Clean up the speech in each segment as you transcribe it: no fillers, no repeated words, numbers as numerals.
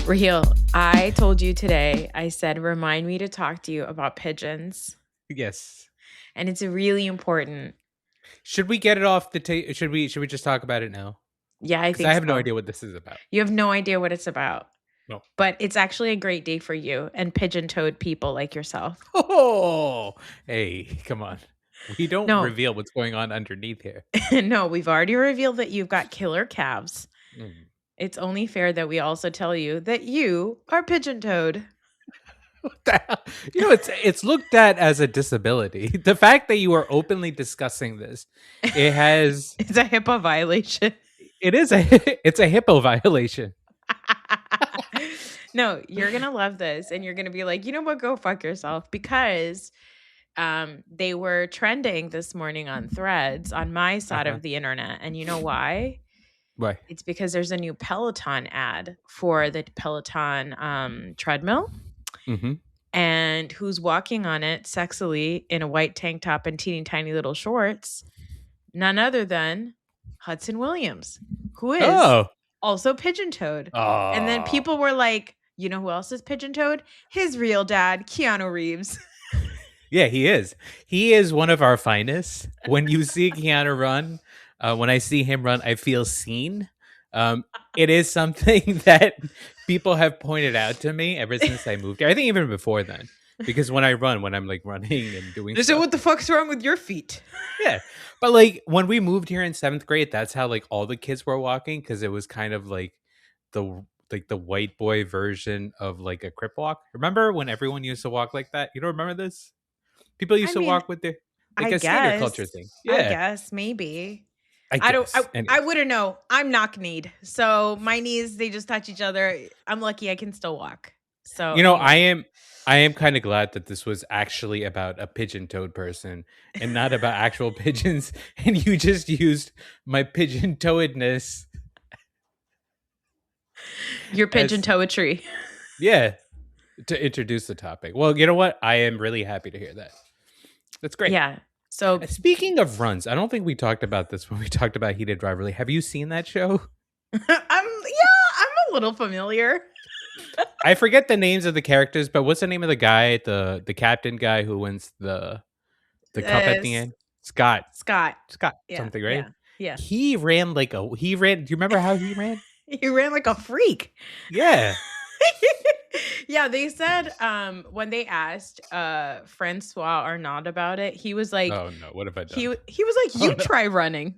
Raheel, I told you today, I said, remind me to talk to you about pigeons. Yes. And it's really important. Should we get it off the table? Should we just talk about it now? Yeah, I Because I think have no so. idea what this is about. You have no idea what it's about. No. But it's actually a great day for you and pigeon-toed people like yourself. Oh, hey, come on. We don't No, reveal what's going on underneath here. no, we've already revealed that you've got killer calves. Mm. It's only fair that we also tell you that you are pigeon-toed. What the hell? You know, it's looked at as a disability. The fact that you are openly discussing this, it has It's a HIPAA violation. it's a HIPAA violation. No, you're going to love this. And you're going to be like, you know what? Go fuck yourself. Because they were trending this morning on Threads on my side of the internet. And you know why? Why? It's because there's a new Peloton ad for the Peloton treadmill. Mm-hmm. And who's walking on it sexily in a white tank top and teeny tiny little shorts? None other than Hudson Williams, who is also pigeon-toed. Oh. And then people were like, you know who else is pigeon-toed? His real dad, Keanu Reeves. Yeah, he is. He is one of our finest. When you see Keanu run, when I see him run, I feel seen. It is something that people have pointed out to me ever since I moved here. I think even before then. Because when I'm like running and doing They said, what the fuck's wrong with your feet? Yeah. But like when we moved here in 7th grade, that's how like all the kids were walking, because it was kind of like the white boy version of like a crip walk. Remember when everyone used to walk like that? You don't remember this? People used to walk with their like a skater culture thing. Yeah. I guess maybe. I I wouldn't know. I'm knock-kneed. So my knees, they just touch each other. I'm lucky I can still walk. So you know, anyway. I am kind of glad that this was actually about a pigeon-toed person and not about actual pigeons, and you just used my pigeon-toedness. Your pigeon-toetry. Yeah, to introduce the topic. Well, you know what? I am really happy to hear that. That's great. Yeah. So speaking of runs, I don't think we talked about this when we talked about Heated Rivalry. Have you seen that show? I'm a little familiar. I forget the names of the characters, but what's the name of the guy, the captain guy who wins the cup at the end? Scott, yeah, something, right? Yeah. He ran. Do you remember how he ran? He ran like a freak. Yeah. Yeah, they said when they asked Francois Arnaud about it, he was like, "Oh no, what have I done?" He was like, "You try running,"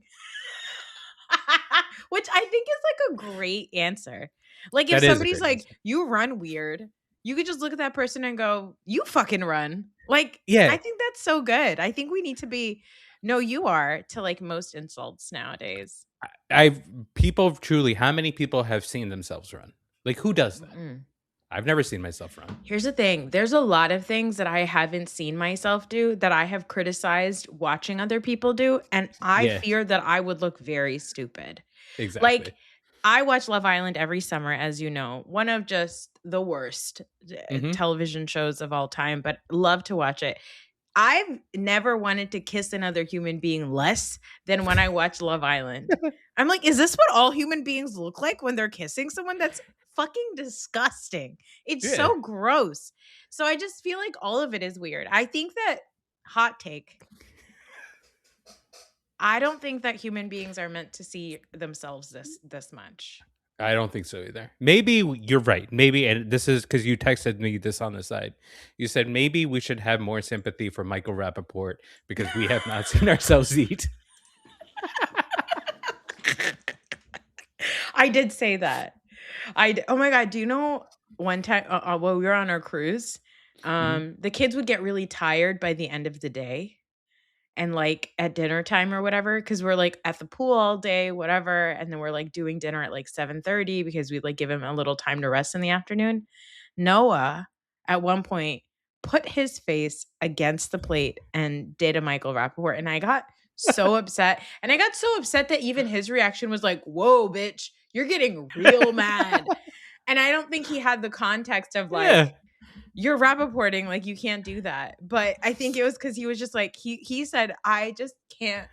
which I think is like a great answer. Like if somebody's like, answer. "You run weird," you could just look at that person and go, "You fucking run." Like, yeah, I think that's so good. I think we need to be, no, you are, to like most insults nowadays. People truly, how many people have seen themselves run? Like, who does that? Mm-mm. I've never seen myself run. Here's the thing. There's a lot of things that I haven't seen myself do that I have criticized watching other people do. And I fear that I would look very stupid. Exactly. Like, I watch Love Island every summer, as you know, one of just the worst television shows of all time, but love to watch it. I've never wanted to kiss another human being less than when I watch Love Island. I'm like, is this what all human beings look like when they're kissing someone? That's fucking disgusting. It's so gross. So I just feel like all of it is weird. I think that, hot take, I don't think that human beings are meant to see themselves this much. I don't think so either. Maybe you're right. Maybe, and this is because you texted me this on the side. You said maybe we should have more sympathy for Michael Rappaport because we have not seen ourselves eat. I did say that. Oh my God, do you know one time while we were on our cruise, the kids would get really tired by the end of the day. And like at dinner time or whatever, because we're like at the pool all day, whatever. And then we're like doing dinner at like 7:30 because we'd like give him a little time to rest in the afternoon. Noah at one point put his face against the plate and did a Michael Rappaport. And I got so upset. And I got so upset that even his reaction was like, whoa, bitch, you're getting real mad. And I don't think he had the context of like, you're Rappaporting, like you can't do that. But I think it was because he was just like, he said, I just can't,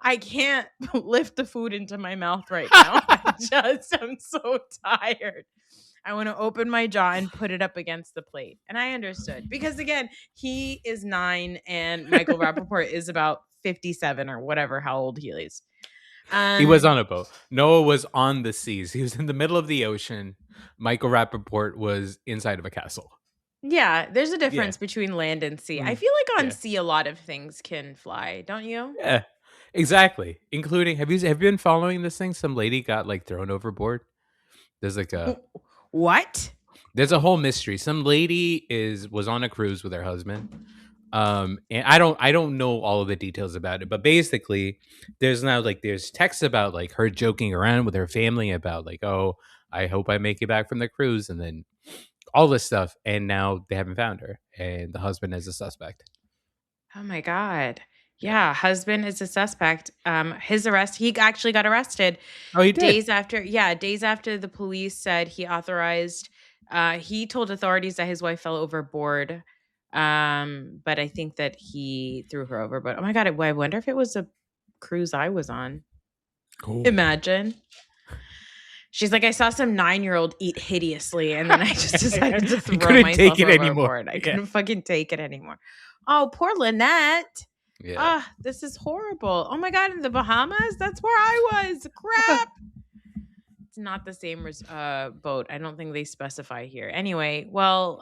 I can't lift the food into my mouth right now. I just am so tired. I want to open my jaw and put it up against the plate. And I understood because, again, he is 9 and Michael Rappaport is about 57 or whatever, how old he is. He was on a boat. Noah was on the seas. He was in the middle of the ocean. Michael Rappaport was inside of a castle. Yeah, there's a Yeah. difference between land and sea. I Mm, feel like on yeah. sea, a lot of things can fly, don't you? Yeah. Exactly. Including, have you been following this thing? Some lady got like thrown overboard. There's like a What? there's a whole mystery. Some lady was on a cruise with her husband. And I don't know all of the details about it, but basically there's now like there's texts about like her joking around with her family about like, oh, I hope I make it back from the cruise, and then all this stuff, and now they haven't found her, and the husband is a suspect. Oh my god. Yeah. Yeah, husband is a suspect. His arrest, he actually got arrested Oh, he did. days after the police said he authorized he told authorities that his wife fell overboard. But I think that he threw her over. But oh my god, I wonder if it was a cruise I was on. Cool. Imagine. She's like, I saw some 9-year-old eat hideously, and then I just decided to throw couldn't myself take it anymore. overboard. I Yeah. couldn't fucking take it anymore. Oh, poor Lynette. Yeah. Ah, this is horrible. Oh my god, in the Bahamas? That's where I was. Crap. It's not the same boat. I don't think they specify here. Anyway, well,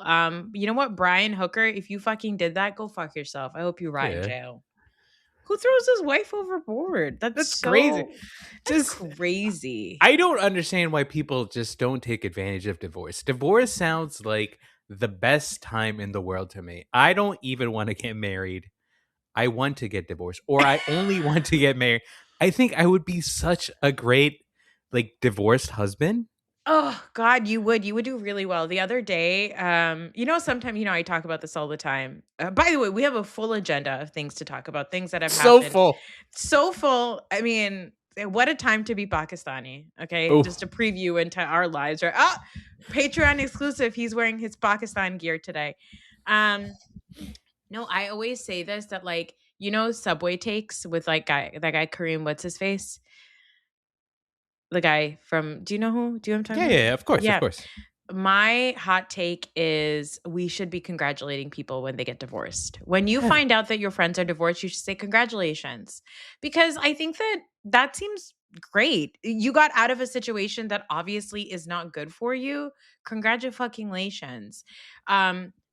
you know what, Brian Hooker, if you fucking did that, go fuck yourself. I hope you rot in Yeah. jail. Who throws his wife overboard? That's crazy. That's crazy. I don't understand why people just don't take advantage of divorce. Divorce sounds like the best time in the world to me. I don't even want to get married. I want to get divorced, or I only want to get married. I think I would be such a great like divorced husband. Oh God, you would do really well. The other day, sometimes, I talk about this all the time. By the way, we have a full agenda of things to talk about, things that have So happened. full. So full. I mean, what a time to be Pakistani. Okay. Ooh. Just a preview into our lives, right? Oh, Patreon exclusive. He's wearing his Pakistan gear today. No, I always say this, that like, Subway takes with like that guy Kareem, what's his face? The guy from, do you know who? Do you know what I'm talking about? Yeah, of course, Yeah. of course. My hot take is we should be congratulating people when they get divorced. When you Yeah. find out that your friends are divorced, you should say congratulations. Because I think that seems great. You got out of a situation that obviously is not good for you. Congratulations.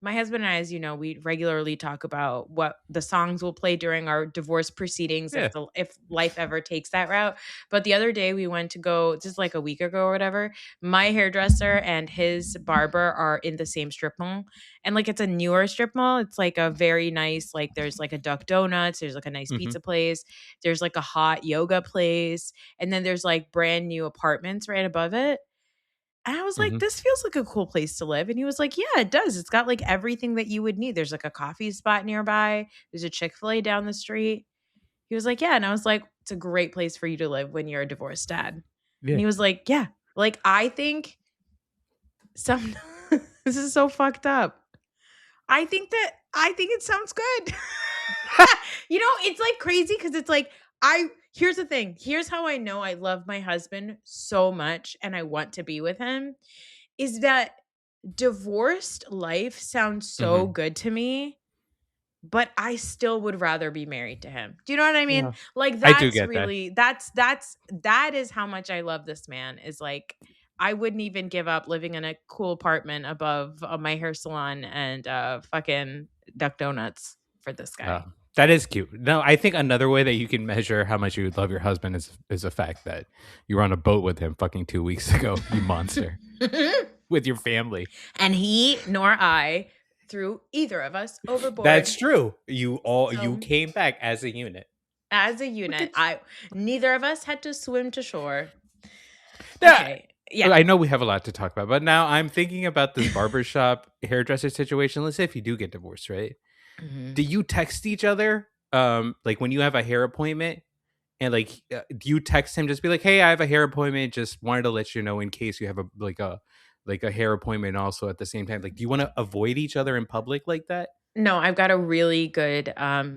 My husband and I, as you know, we regularly talk about what the songs will play during our divorce proceedings Yeah. if life ever takes that route. But the other day we went to go, just like a week ago or whatever, my hairdresser and his barber are in the same strip mall. And like it's a newer strip mall. It's like a very nice, like there's like a Duck Donuts, there's like a nice Mhm. pizza place, there's like a hot yoga place, and then there's like brand new apartments right above it. And I was like, Mhm. this feels like a cool place to live. And he was like, yeah, it does. It's got like everything that you would need. There's like a coffee spot nearby. There's a Chick-fil-A down the street. He was like, yeah. And I was like, it's a great place for you to live when you're a divorced dad. Yeah. And he was like, yeah. Like, I think this is so fucked up. I think it sounds good. It's like crazy because it's like, here's the thing. Here's how I know I love my husband so much and I want to be with him, is that divorced life sounds so good to me, but I still would rather be married to him. Do you know what I mean? Yeah. Like I do that's get that. really that is how much I love this man, is like I wouldn't even give up living in a cool apartment above my hair salon and fucking Duck Donuts for this guy. That is cute. No, I think another way that you can measure how much you love your husband is the fact that you were on a boat with him fucking 2 weeks ago, you monster, with your family. And he nor I threw either of us overboard. That's true. You came back as a unit. As a unit. Neither of us had to swim to shore. Yeah. Okay. Yeah. I know we have a lot to talk about, but now I'm thinking about this barbershop hairdresser situation. Let's say if you do get divorced, right? Mhm. Do you text each other like when you have a hair appointment, and like do you text him, just be like, hey, I have a hair appointment, just wanted to let you know in case you have a hair appointment also at the same time? Like, do you want to avoid each other in public like that? No, I've got a really good,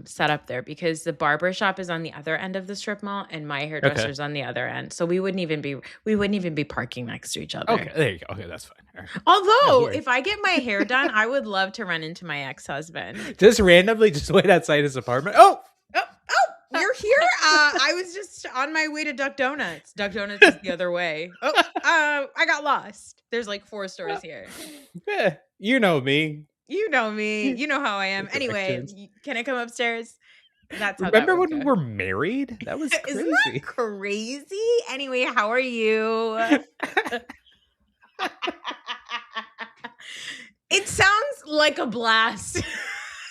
setup there because the barber shop is on the other end of the strip mall and my Okay. hairdresser's on the other end, so we wouldn't even be parking next to each Okay, other. there you go. Okay, that's fine. All right. Yeah, Although, weird. if I get my hair done, I would love to run into my ex-husband. Just randomly, just wait outside his apartment. Oh, "Oh, oh, you're here? I was just on my way to Duck Donuts." Duck Donuts is the other way. "Oh, I got lost." There's, like, 4 stores here. yeah, you know me. You know me. You know how I The am. Anyway, directions. can I come upstairs? That's how that Remember would when we go. were married? That was Isn't that crazy. crazy? Anyway, how are you? It sounds like a blast.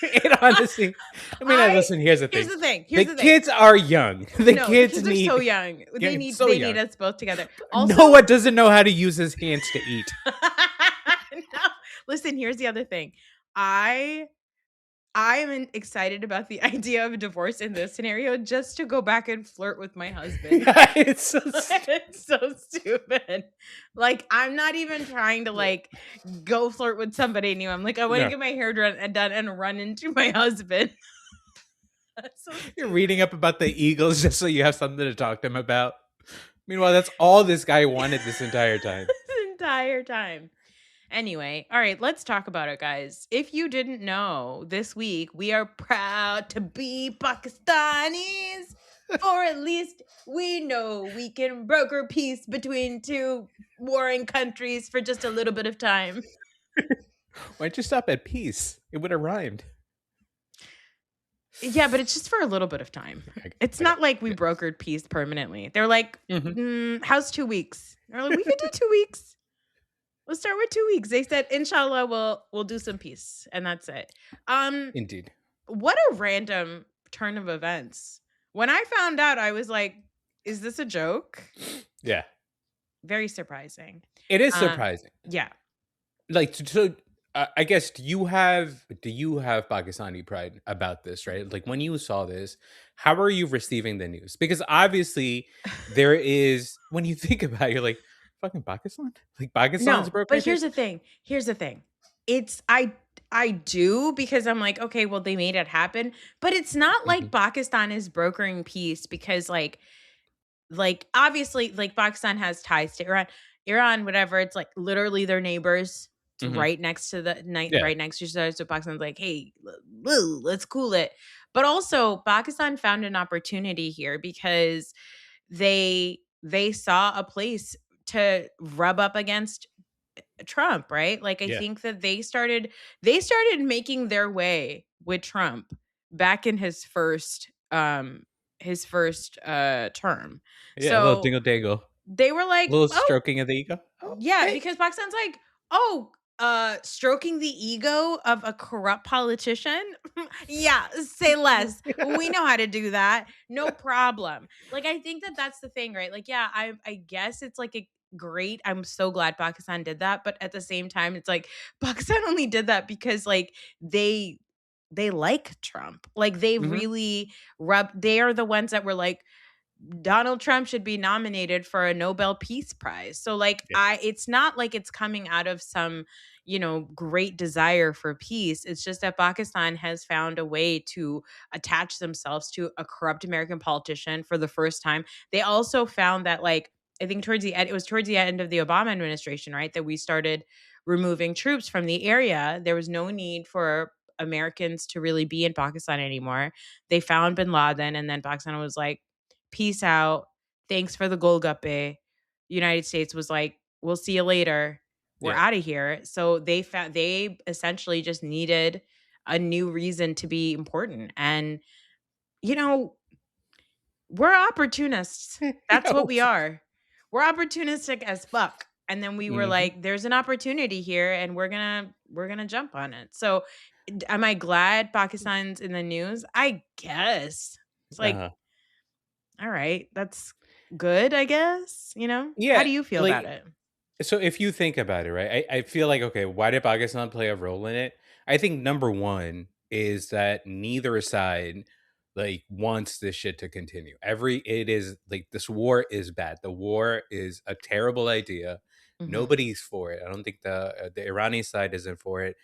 It honestly, I mean, I listen. Here's the Here's thing: the thing. the Here's the thing. kids are young. The No, the kids kids are so need, young. yeah, so They need young. us both together. Also, Noah doesn't know how to use his hands to eat. no. Listen, here's the other thing. I I am excited about the idea of a divorce in this scenario just to go back and flirt with my husband. It's so It's so stupid. Like, I'm not even trying to, like, go flirt with somebody new. I'm like, I wanna no. get my hair done and run into my husband. That's so You're stupid. reading up about the Eagles just so you have something to talk to him about. Meanwhile, that's all this guy wanted this entire time. This entire time. Anyway, all right, let's talk about it, guys. If you didn't know, this week we are proud to be Pakistanis, or at least we know we can broker peace between two warring countries for just a little bit of time. Why'd you stop at peace? It would have rhymed. Yeah, but it's just for a little bit of time. It's I got not like it. we brokered peace permanently. They're like, Yeah. Mhm. how's 2 weeks? They're like, we could do 2 weeks. We'll start with 2 weeks. They said, inshallah, we'll do some peace, and that's it. Um, Indeed. what a random turn of events. When I found out, I was like, is this a joke? Yeah. Very surprising. It is Uh, surprising. yeah. Like, so I guess do you have Pakistani pride about this, right? Like, when you saw this, how are you receiving the news? Because obviously there is, when you think about it, you're like, fucking Pakistan? Like, Pakistan's No, but brokering here's peace? the thing. Here's the thing. It's I do because I'm like, okay, well, they made it happen. But it's not Mhm. like Pakistan is brokering peace because obviously like Pakistan has ties to Iran. Iran, whatever, it's like literally their neighbors. It's Mhm. right next to the night, Yeah. right next to each other. So Pakistan's like, hey, let's cool it. But also Pakistan found an opportunity here because they saw a place to rub up against Trump, right? Like I Yeah. think that they started making their way with Trump back in his first term. Yeah, a little So dingle dangle. they were A like, little "Oh, stroking of the ego. Oh, yeah," hey. because Pakistan's like, "Oh, stroking the ego of a corrupt politician? Yeah, say less. We know how to do that. No problem." Like I think that that's the thing, right? Like yeah, I guess it's like a great. I'm so glad Pakistan did that, but at the same time it's like Pakistan only did that because like they like Trump. Like they Mhm. really they are the ones that were like Donald Trump should be nominated for a Nobel Peace Prize. So like Yeah. it's not like it's coming out of some, great desire for peace. It's just that Pakistan has found a way to attach themselves to a corrupt American politician for the first time. They also found that like I think towards the end of the Obama administration, right, that we started removing troops from the area. There was no need for Americans to really be in Pakistan anymore. They found bin Laden and then Pakistan was like peace out. Thanks for the Golgappe. United States was like, we'll see you later. We're Yeah. out of here. So they essentially just needed a new reason to be important. And you know, we're opportunists. That's what Yo. we are. We're opportunistic as fuck. And then we were Mhm. like, there's an opportunity here and we're gonna jump on it. So am I glad Pakistan's in the news? I guess. It's like Uh-huh. all right, that's good, I guess, you know? How Yeah, do you feel about like, it? so if you think about it, right, I feel like, okay, why did Pakistan play a role in it? I think number one is that neither side like wants this shit to continue. It is like this war is bad. The war is a terrible idea. Mhm. Nobody's for it. I don't think the Iranian side isn't for it.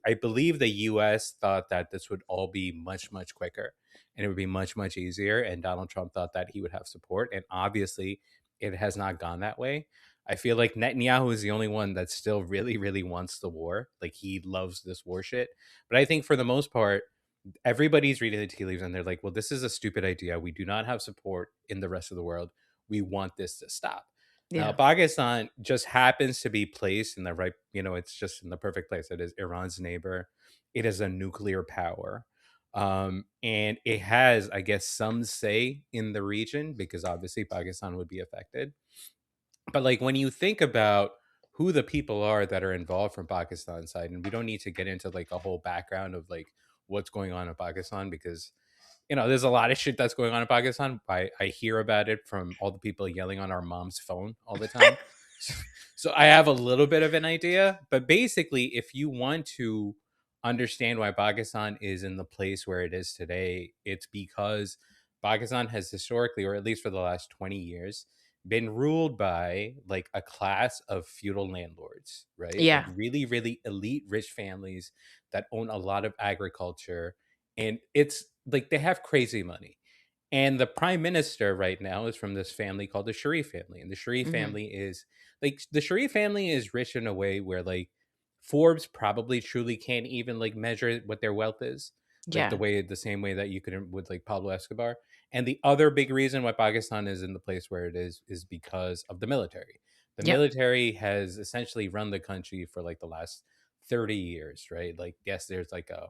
I believe the U.S. thought that this would all be much quicker and it would be much easier. And Donald Trump thought that he would have support, and obviously, it has not gone that way. I feel like Netanyahu is the only one that still really wants the war. Like, he loves this war shit. But I think for the most part, everybody's reading the tea leaves and they're like, well, this is a stupid idea. We do not have support in the rest of the world. We want this to stop. Now, Yeah. Pakistan just happens to be placed in the right, it's just in the perfect place. It is Iran's neighbor. It is a nuclear power. And it has, I guess, some say in the region because obviously Pakistan would be affected. But like when you think about who the people are that are involved from Pakistan side, and we don't need to get into like a whole background of like what's going on in Pakistan because there's a lot of shit that's going on in Pakistan. I hear about it from all the people yelling on our mom's phone all the time. So I have a little bit of an idea. But basically, if you want to understand why Pakistan is in the place where it is today, it's because Pakistan has historically, or at least for the last 20 years, been ruled by like a class of feudal landlords, right? Like Yeah. really elite rich families that own a lot of agriculture, and it's like they have crazy money. And the prime minister right now is from this family called the Sharif family. And the Sharif Mhm. family is like the Sharif family is rich in a way where like Forbes probably truly can't even like measure what their wealth is. Like Yeah. the same way that you could with like Pablo Escobar. And the other big reason why Pakistan is in the place where it is because of the military. The Yep. military has essentially run the country for like the last 30 years, right? Like, yes, there's like a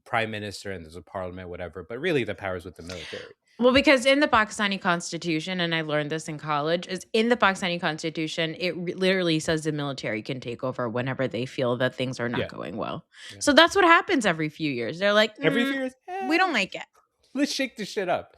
prime minister and there's a parliament, whatever, but really the powers with the military. Well, because in the Pakistani constitution, and I learned this in college, is in the Pakistani constitution, it literally says the military can take over whenever they feel that things are not Yeah, going well. yeah. So that's what happens every few years. They're like, Every few years, we don't like it. let's shake this shit up.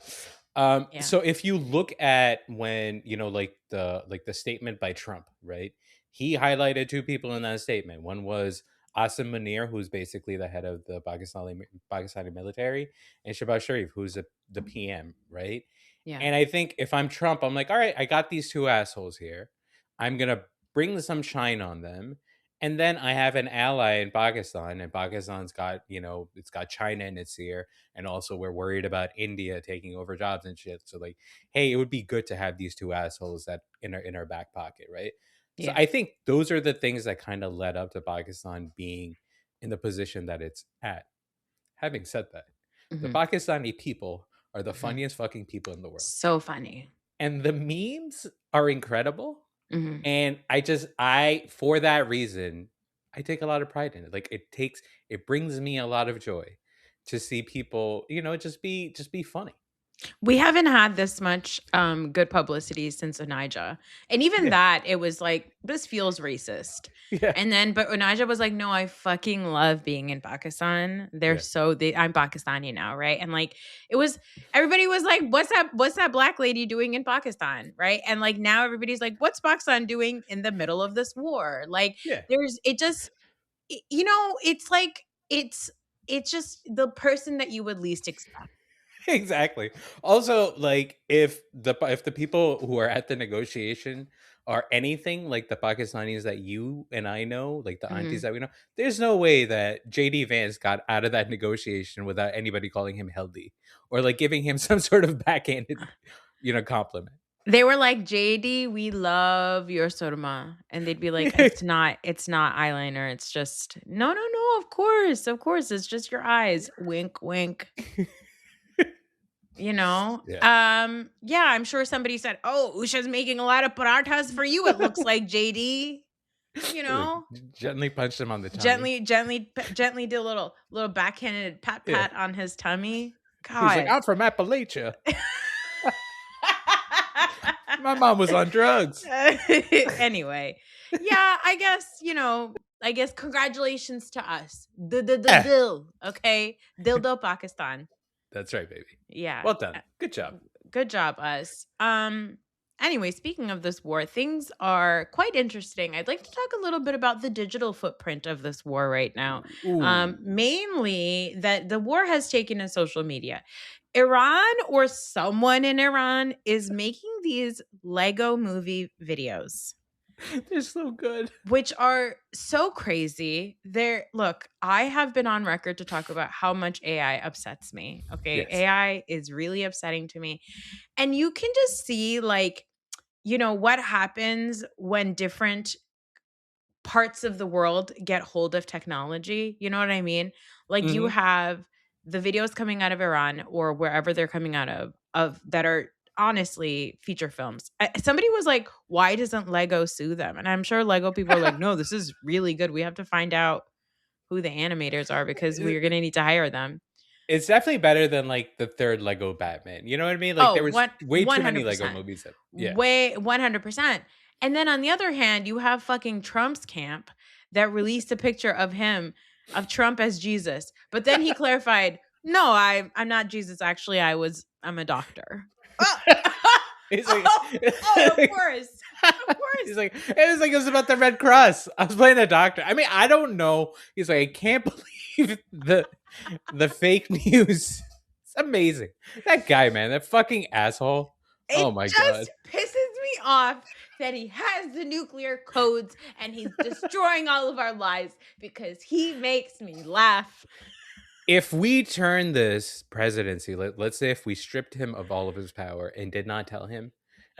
Yeah. So if you look at when like the statement by Trump, right? He highlighted two people in that statement. One was Asim Munir, who's basically the head of the Pakistani military, and Shehbaz Sharif, who's the PM, right? Yeah. And I think if I'm Trump, I'm like, all right, I got these two assholes here. I'm gonna bring some shine on them. And then I have an ally in Pakistan, and Pakistan's got, it's got China in its ear, and also we're worried about India taking over jobs and shit. So like, hey, it would be good to have these two assholes that in our back pocket, right? So Yeah. I think those are the things that kind of led up to Pakistan being in the position that it's at. Having said that, the Mhm. Pakistani people are the Mhm. funniest fucking people in the world. So funny. And the memes are incredible. Mhm. And for that reason, I take a lot of pride in it. Like it brings me a lot of joy to see people, just be funny. We haven't had this much good publicity since Onija. And even Yeah. that, it was like, this feels racist. Yeah. And then, but Onija was like, no, I fucking love being in Pakistan. Yeah. I'm Pakistani now, right? And like, it was, everybody was like, what's that black lady doing in Pakistan, right? And like, now everybody's like, what's Pakistan doing in the middle of this war? Like, Yeah. it's like, it's just the person that you would least expect. Exactly. Also, like if the people who are at the negotiation are anything like the Pakistanis that you and I know, like the aunties Mhm. that we know, there's no way that JD Vance got out of that negotiation without anybody calling him healthy or like giving him some sort of backhanded, compliment. They were like, "JD, we love your surma." And they'd be like, "It's not eyeliner. It's just no, no, no, of course, it's just your eyes." Wink, wink. Yeah. Yeah, I'm sure somebody said, "Oh, Usha's making a lot of parathas for you, it looks like, JD." You Like, know? gently punched him on the tummy. Gently do a little backhanded pat Yeah. pat on his tummy. He's like, God. I'm from Appalachia. My mom was on drugs. Anyway, yeah, I guess congratulations to us. The Eh, dill, okay? Dildo Pakistan. that's right, baby. Yeah. Well done. Good job. Good job, us. Anyway, speaking of this war, things are quite interesting. I'd like to talk a little bit about the digital footprint of this war right now. Ooh. Mainly that the war has taken to social media. Iran or someone in Iran is making these Lego movie videos. They're so good. which are so crazy. They're look, I have been on record to talk about how much AI upsets me. Okay. Yes. AI is really upsetting to me. And you can just see, like, what happens when different parts of the world get hold of technology. You know what I mean? Like, you Mhm. have the videos coming out of Iran or wherever they're coming out of that are honestly feature films. Somebody was like, "Why doesn't Lego sue them?" And I'm sure Lego people are like, "No, this is really good. We have to find out who the animators are because we are going to need to hire them." It's definitely better than, like, the 3rd Lego Batman, you know what I mean? Like, Oh, there was one way too many Lego 100%. movies that yeah. Way 100%. And then on the other hand, you have fucking Trump's camp that released a picture of him, of Trump as Jesus. But then he clarified, "No, I'm not Jesus. Actually, I'm a doctor." Oh, He's like oh, of course. Of course. he's like, "It was like it was about the Red Cross. I was playing a doctor." I mean, I don't know. He's like, "I can't believe the fake news." It's amazing. That guy, man, that fucking asshole. It Oh my god. just pisses me off that he has the nuclear codes and he's destroying all of our lives because he makes me laugh. If we turn this presidency, let's say if we stripped him of all of his power and did not tell him,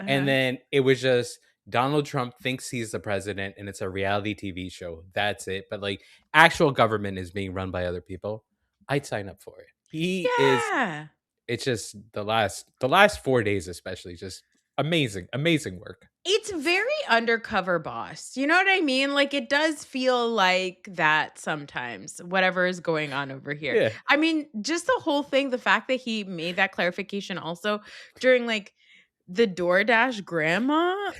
and Uh-huh. then it was just Donald Trump thinks he's the president and it's a reality TV show. That's it. But like actual government is being run by other people. I'd sign up for it. He is Yeah. it's just the last 4 days especially just amazing, amazing work. It's very undercover boss. You know what I mean? Like, it does feel like that sometimes, whatever is going on over here. Yeah. I mean, just the whole thing, the fact that he made that clarification also during, like, the DoorDash grandma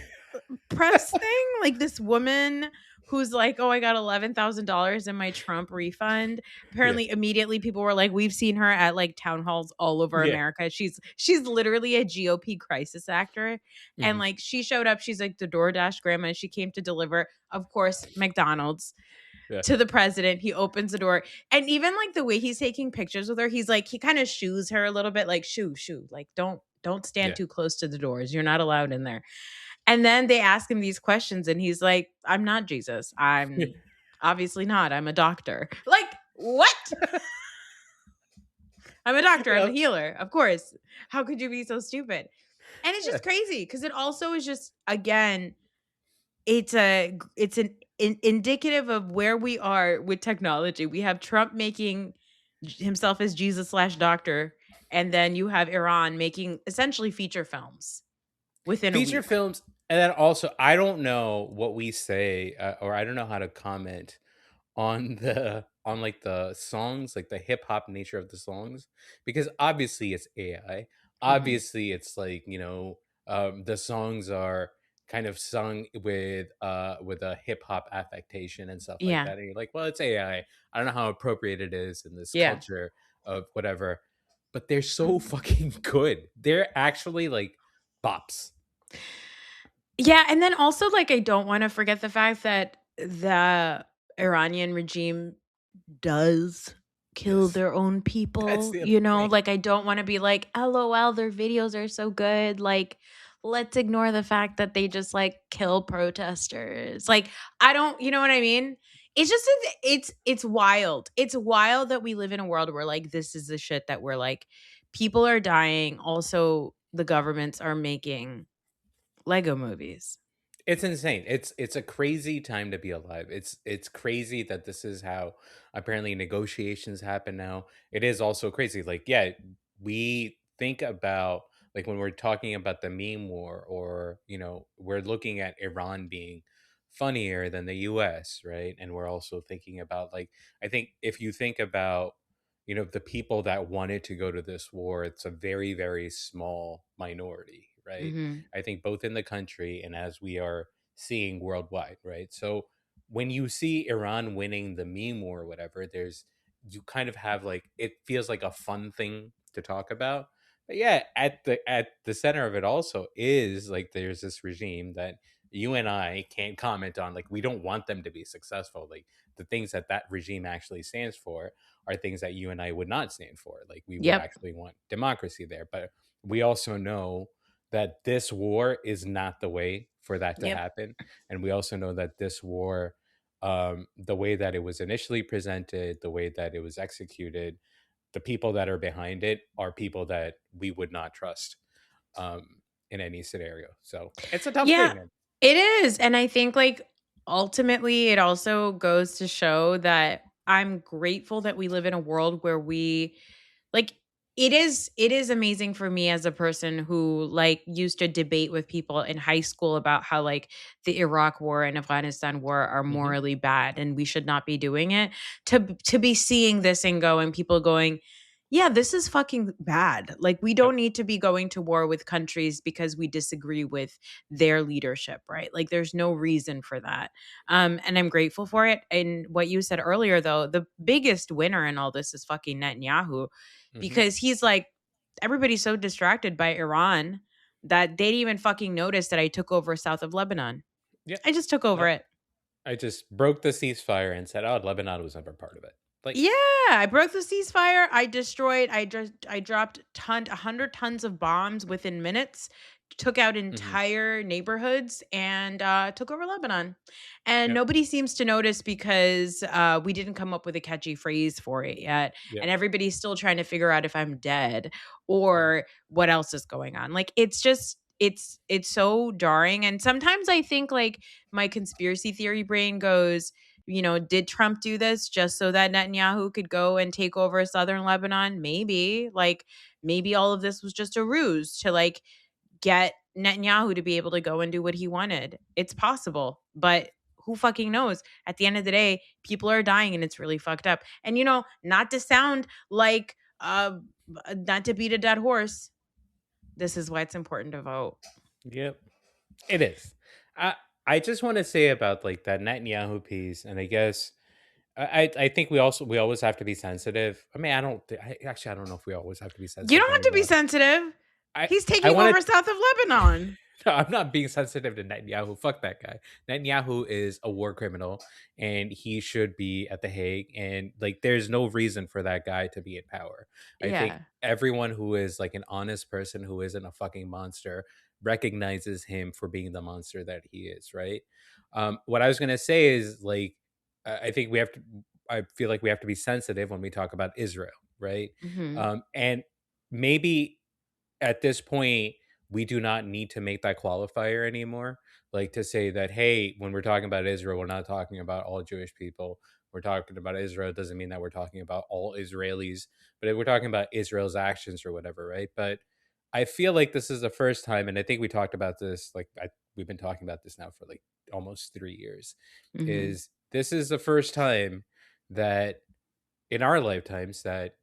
press thing, like this woman who's like, "Oh, I got $11,000 in my Trump refund." Yeah. Apparently, immediately people were like, "We've seen her at like town halls all over Yeah. America. She's literally a GOP crisis actor." And Mhm. like she showed up, she's like the DoorDash grandma. She came to deliver, of course, McDonald's Yeah. to the president. He opens the door, and even like the way he's taking pictures with her, he's like he kind of shoos her a little bit, like shoo, like don't stand Yeah. too close to the doors. You're not allowed in there. And then they ask him these questions, and he's like, "I'm not Jesus. I'm obviously not. I'm a doctor." Like, what? I'm a doctor. I'm a Yep. healer. Of course. How could you be so stupid? And it's Yeah. just crazy because it also is just, again, it's an indicative of where we are with technology. We have Trump making himself as Jesus slash doctor, and then you have Iran making essentially feature films within a Feature week. films, and then also I don't know what we say, or I don't know how to comment on like the songs, like the hip hop nature of the songs, because obviously it's AI. Mhm. Obviously, it's like the songs are kind of sung with a hip hop affectation and stuff like Yeah. that. And you're like, well, it's AI. I don't know how appropriate it is in this Yeah. culture of whatever, but they're so fucking good. They're actually like bops. Yeah, and then also, like, I don't wanna forget the fact that the Iranian regime does kill Yes, their own that's people, the other thing. like, I don't wanna be like, "LOL, their videos are so good," like, let's ignore the fact that they just, like, kill protesters, like, I don't you know what I mean? It's just it's wild. It's wild that we live in a world where, like, this is the shit that we're like, people are dying, also the governments are making Lego movies. It's insane. It's a crazy time to be alive. It's crazy that this is how apparently negotiations happen now. It is also crazy. Like, yeah, we think about like when we're talking about the meme war, or we're looking at Iran being funnier than the US, right? And we're also thinking about like I think if you think about the people that wanted to go to this war, it's a very, very small minority, right? Mhm. I think both in the country and as we are seeing worldwide, right? So when you see Iran winning the meme war or whatever, you kind of have like it feels like a fun thing to talk about. But yeah, at the center of it also is like there's this regime that you and I can't comment on. Like we don't want them to be successful. Like the things that regime actually stands for are things that you and I would not stand for. Like we would Yep. actually want democracy there. But we also know that this war is not the way for that to Yep. happen. And we also know that this war, the way that it was initially presented, the way that it was executed, the people that are behind it are people that we would not trust in any scenario. So it's a tough Yeah, thing, man. it is, and I think, like, ultimately, it also goes to show that I'm grateful that we live in a world where we like, it is amazing for me as a person who, like, used to debate with people in high school about how, like, the Iraq War and Afghanistan War are Hmm. morally bad and we should not be doing it, to be seeing this and going people going, "Yeah, this is fucking bad." Like, we Yep. don't need to be going to war with countries because we disagree with their leadership, right? Like, there's no reason for that. And I'm grateful for it. And what you said earlier, though, the biggest winner in all this is fucking Netanyahu, Hmm. because he's like, everybody's so distracted by Iran that they didn't even fucking notice that I took over south of Lebanon. Yeah. I just took over Yep. it. I just broke the ceasefire and said, "Oh, Lebanon was never part of it." Like, Yeah, I broke the ceasefire. I dropped 100 tons of bombs within minutes, took out hmm, entire neighborhoods, and took over Lebanon. And yep, nobody seems to notice because we didn't come up with a catchy phrase for it yet. yep, And everybody's still trying to figure out if I'm dead yep, or what else is going on. Like, it's just it's so jarring. And sometimes I think, like, my conspiracy theory brain goes, did Trump do this just so that Netanyahu could go and take over southern Lebanon? Maybe. Like, maybe all of this was just a ruse to, like, get Netanyahu to be able to go and do what he wanted. It's possible, but who fucking knows? At the end of the day, people are dying and it's really fucked up. And not to sound like not to beat a dead horse, this is why it's important to vote. yep. It is. I I just want to say about like that Netanyahu piece, and I guess I think we always have to be sensitive. I mean, I don't know if we always have to be You sensitive don't have to be anymore. sensitive. I He's I taking want over to. south of Lebanon. No, I'm not being sensitive to Netanyahu. Fuck that guy. Netanyahu is a war criminal and he should be at The Hague. And like, there's no reason for that guy to be in power. I think Yeah. everyone who is like an honest person who isn't a fucking monster recognizes him for being the monster that he is, right? What I was going to say is like, I think we have to, I feel like we have to be sensitive when we talk about Israel, right? Mhm. And maybe at this point, we do not need to make that qualifier anymore. Like to say that, hey, when we're talking about Israel, we're not talking about all Jewish people. We're talking about Israel. It doesn't mean that we're talking about all Israelis, but if we're talking about Israel's actions or whatever, right? But I feel like this is the first time, and I think we talked about this, we've been talking about this now for like almost 3 years. Mhm. Is this is the first time that in our lifetimes that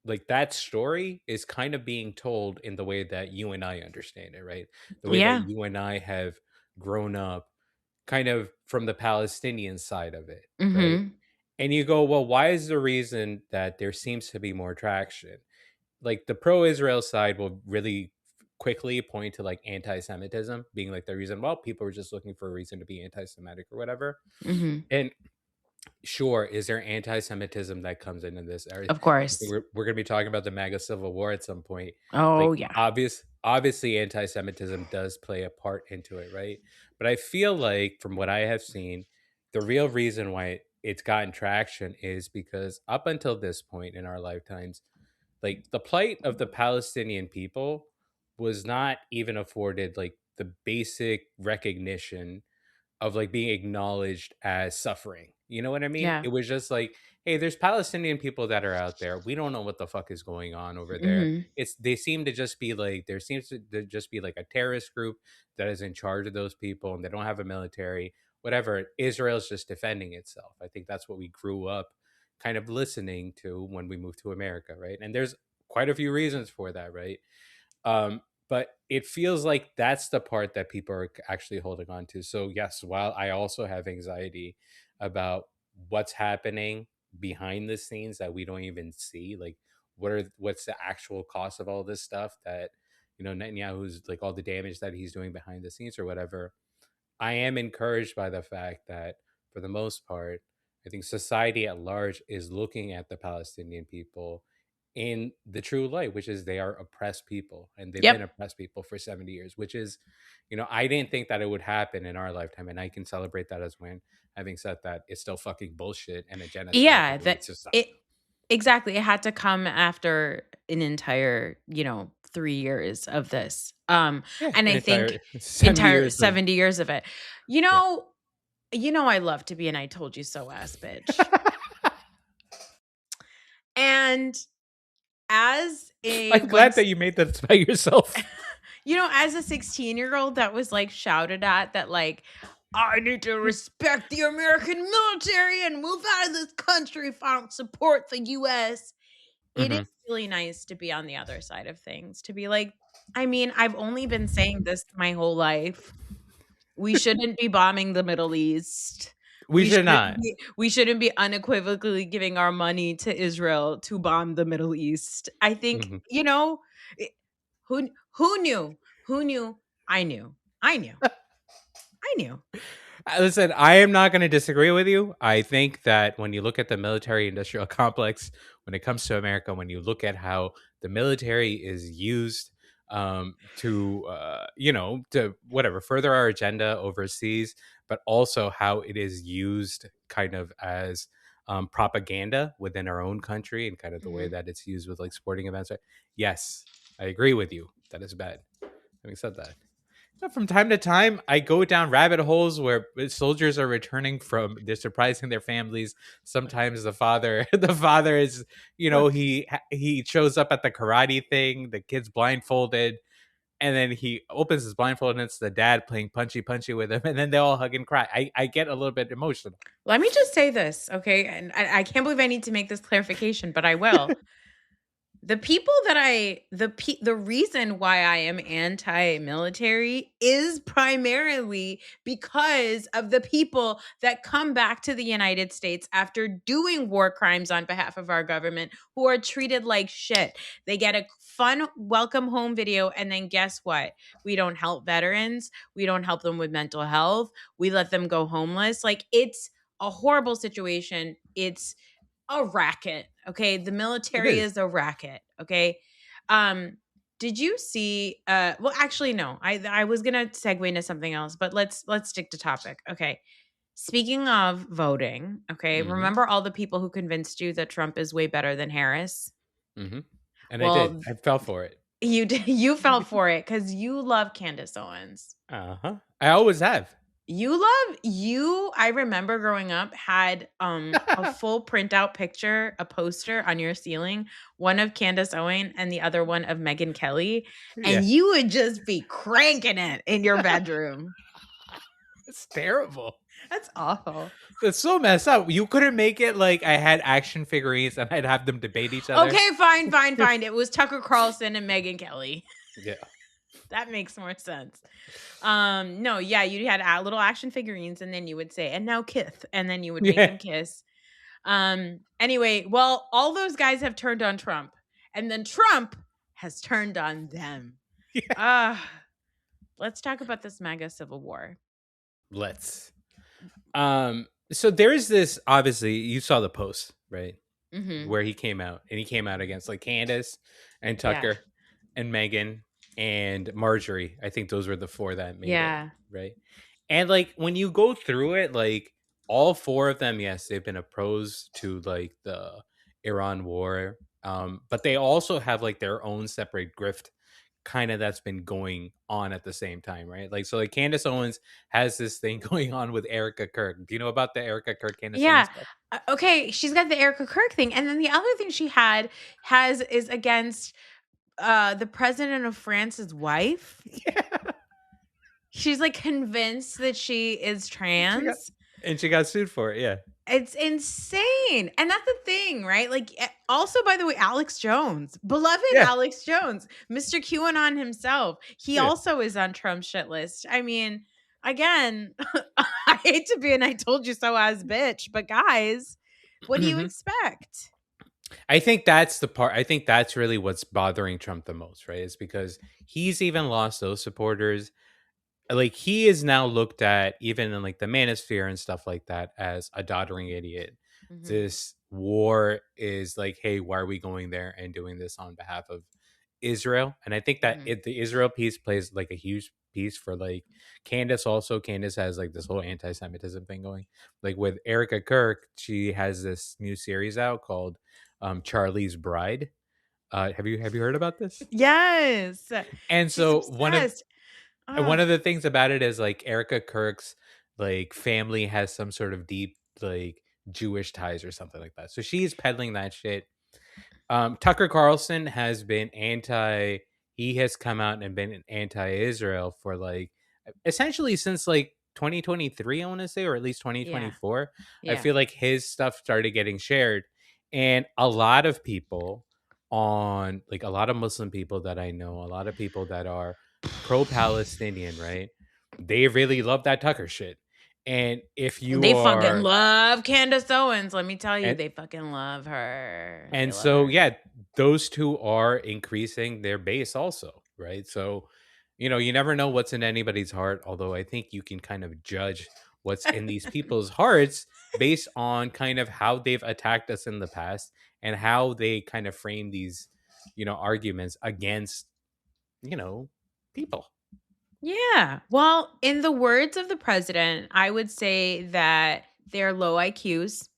like that story is kind of being told in the way that you and I understand it, right? The way that Yeah. you and I have grown up kind of from the Palestinian side of it, right? Mhm. And you go, well, why is the reason that there seems to be more traction? Like the pro Israel side will really quickly point to like anti Semitism being like the reason, well, people are just looking for a reason to be anti Semitic or whatever. Mhm. And sure, is there anti-Semitism that comes into this? I Of think course. we're gonna be talking about the MAGA Civil War at some point. Oh, Like yeah. obviously anti-Semitism does play a part into it, right? But I feel like from what I have seen, the real reason why it's gotten traction is because up until this point in our lifetimes, like the plight of the Palestinian people was not even afforded like the basic recognition of like being acknowledged as suffering. You know what I mean? Yeah. It was just like, hey, there's Palestinian people that are out there. We don't know what the fuck is going on over there. Mhm. It's they seem to just be like there seems to just be like a terrorist group that is in charge of those people and they don't have a military, whatever. Israel's just defending itself. I think that's what we grew up kind of listening to when we moved to America, right? And there's quite a few reasons for that, right? But it feels like that's the part that people are actually holding on to. So yes, while I also have anxiety about what's happening behind the scenes that we don't even see, like what's the actual cost of all this stuff that Netanyahu's like all the damage that he's doing behind the scenes or whatever. I am encouraged by the fact that for the most part, I think society at large is looking at the Palestinian people in the true light, which is they are oppressed people and they've been Yep. oppressed people for 70 years, which is, I didn't think that it would happen in our lifetime. And I can celebrate that as win. Having said that, it's still fucking bullshit and a genocide and Yeah, it that needs to stop. it exactly, it had to come after an entire, 3 years of this, Yeah. and An I entire think 70 entire years of, 70 years of it. You yeah. know I love to be an "I told you so" ass bitch, and as a I'm glad that once you made that about yourself. as a 16-year-old that was, like, shouted at that, like, "I need to respect the American military and move out of this country if I don't support the US." It is Hmm. really nice to be on the other side of things, to be like, I mean, I've only been saying this my whole life. We shouldn't be bombing the Middle East. We should not. We shouldn't be unequivocally giving our money to Israel to bomb the Middle East. I think, Mhm. it who knew? Who knew? I knew. I knew. I knew. Listen, I am not going to disagree with you. I think that when you look at the military industrial complex, when it comes to America, when you look at how the military is used to whatever, further our agenda overseas, but also how it is used kind of as propaganda within our own country and kind of the way Mhm. that it's used with like sporting events. Right? Yes, I agree with you. That is bad. Having said that. From time to time, I go down rabbit holes where soldiers are returning from they're surprising their families. Sometimes the father, the father is, Look, he shows up at the karate thing. The kid's blindfolded, and then he opens his blindfold, and it's the dad playing punchy punchy with him, and then they all hug and cry. I get a little bit emotional. let me just say this, okay? And I can't believe I need to make this clarification, but I will. The people that the reason why I am anti-military is primarily because of the people that come back to the United States after doing war crimes on behalf of our government who are treated like shit. They get a fun welcome home video and then guess what? We don't help veterans, we don't help them with mental health, we let them go homeless. Like it's a horrible situation. It's a racket, okay? The It military is. is a racket, okay? Um, did you see well actually no. I was going to segue into something else, but let's stick to topic. Okay. Speaking of voting, okay? Hmm. Remember all the people who convinced you that Trump is way better than Harris? Hmm. And I did. Well, I fell for it. you fell for it cuz you love Candace Owens. Uh huh. I always have. I remember growing up had a full printout picture, a poster on your ceiling, one of Candace Owen and the other one of Megyn Kelly, and Yeah. you would just be cranking it in your bedroom. It's terrible. That's awful. That's so messed up. You couldn't make it like I had action figurines and I'd have them debate each other. Okay, fine, fine, fine. It was Tucker Carlson and Megyn Kelly. Yeah. That makes more sense. No, yeah, you had little action figurines and then you would say, "And now kiss," and then you would make Yeah. them kiss. Anyway, well, all those guys have turned on Trump, and then Trump has turned on them. Yeah. Ah, let's talk about this MAGA civil war. Let's. So there's this obviously you saw the post, right? Mhm. Where he came out and he came out against like Candace and Yeah. Tucker and Megan and Marjorie. I think those were the four that made it, Yeah. right? And like when you go through it, like all four of them, yes, they've been opposed to like the Iran war. But they also have like their own separate grift kind of that's been going on at the same time, right? Like so like Candace Owens has this thing going on with Erica Kirk. Do you know about the Erica Kirk Candace Owens Yeah. stuff? Okay, she's got the Erica Kirk thing, and then the other thing she has is against, the president of France's wife. Yeah. She's, like, convinced that she is She got trans. and she got sued for it, yeah. It's insane, and that's the thing, right? Like, also, by the way, Alex Jones, beloved Yeah, Alex Jones, Mr. QAnon himself, he yeah. also is on Trump's shit list. I mean, again, I hate to be an "I told you so" ass bitch, but guys, what do you Mhm. expect? I think that's the part I think that's really what's bothering Trump the most, right? Is because he's even lost those supporters. Like, he is now looked at, even in, like, the manosphere and stuff like that, as a doddering idiot. Mhm. This war is like, hey, why are we going there and doing this on behalf of Israel? And I think that Mhm. the Israel piece plays like a huge piece for like Candace. Also, Candace has like this whole anti-Semitism thing going. Like with Erica Kirk, she has this new series out called Charlie's Bride. Have you heard about this? Yes. And She's so obsessed. one Ah. of the things about it is like Erica Kirk's like family has some sort of deep like Jewish ties or something like that. So she's peddling that shit. Tucker Carlson has been anti. He has come out and been anti-Israel for like essentially since like 2023, I want to say, or at least Yeah. 2024. I Yeah. feel like his stuff started getting shared, and a lot of people on like a lot of Muslim people that I know, a lot of people that are pro-Palestinian, right? They really love that Tucker shit. And if you They fucking are love Candace Owens. Let me tell you, and they fucking love her. They And love so, her. yeah, those two are increasing their base also, right? So, you never know what's in anybody's heart, although I think you can kind of judge what's in these people's hearts based on kind of how they've attacked us in the past and how they kind of frame these, arguments against, you know, people. Yeah. Well, in the words of the president, I would say that they're low IQs.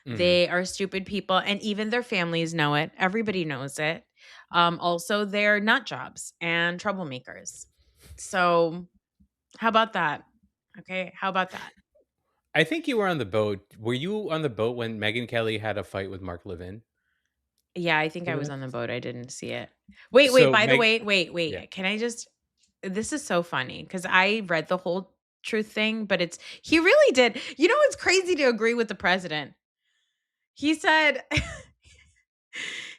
Hmm. They are stupid people, and even their families know it. Everybody knows it. Also, they're nut jobs and troublemakers. So, how about that? Okay. How about that? I think you were on the boat. Were you on the boat when Megyn Kelly had a fight with Mark Levin? Yeah, I think I Remember was that? on the boat. I didn't see it. Wait, So, by the Meg, way, yeah. wait. Can I just this is so funny because I read the whole truth thing, but he really did. You know, it's crazy to agree with the president. He said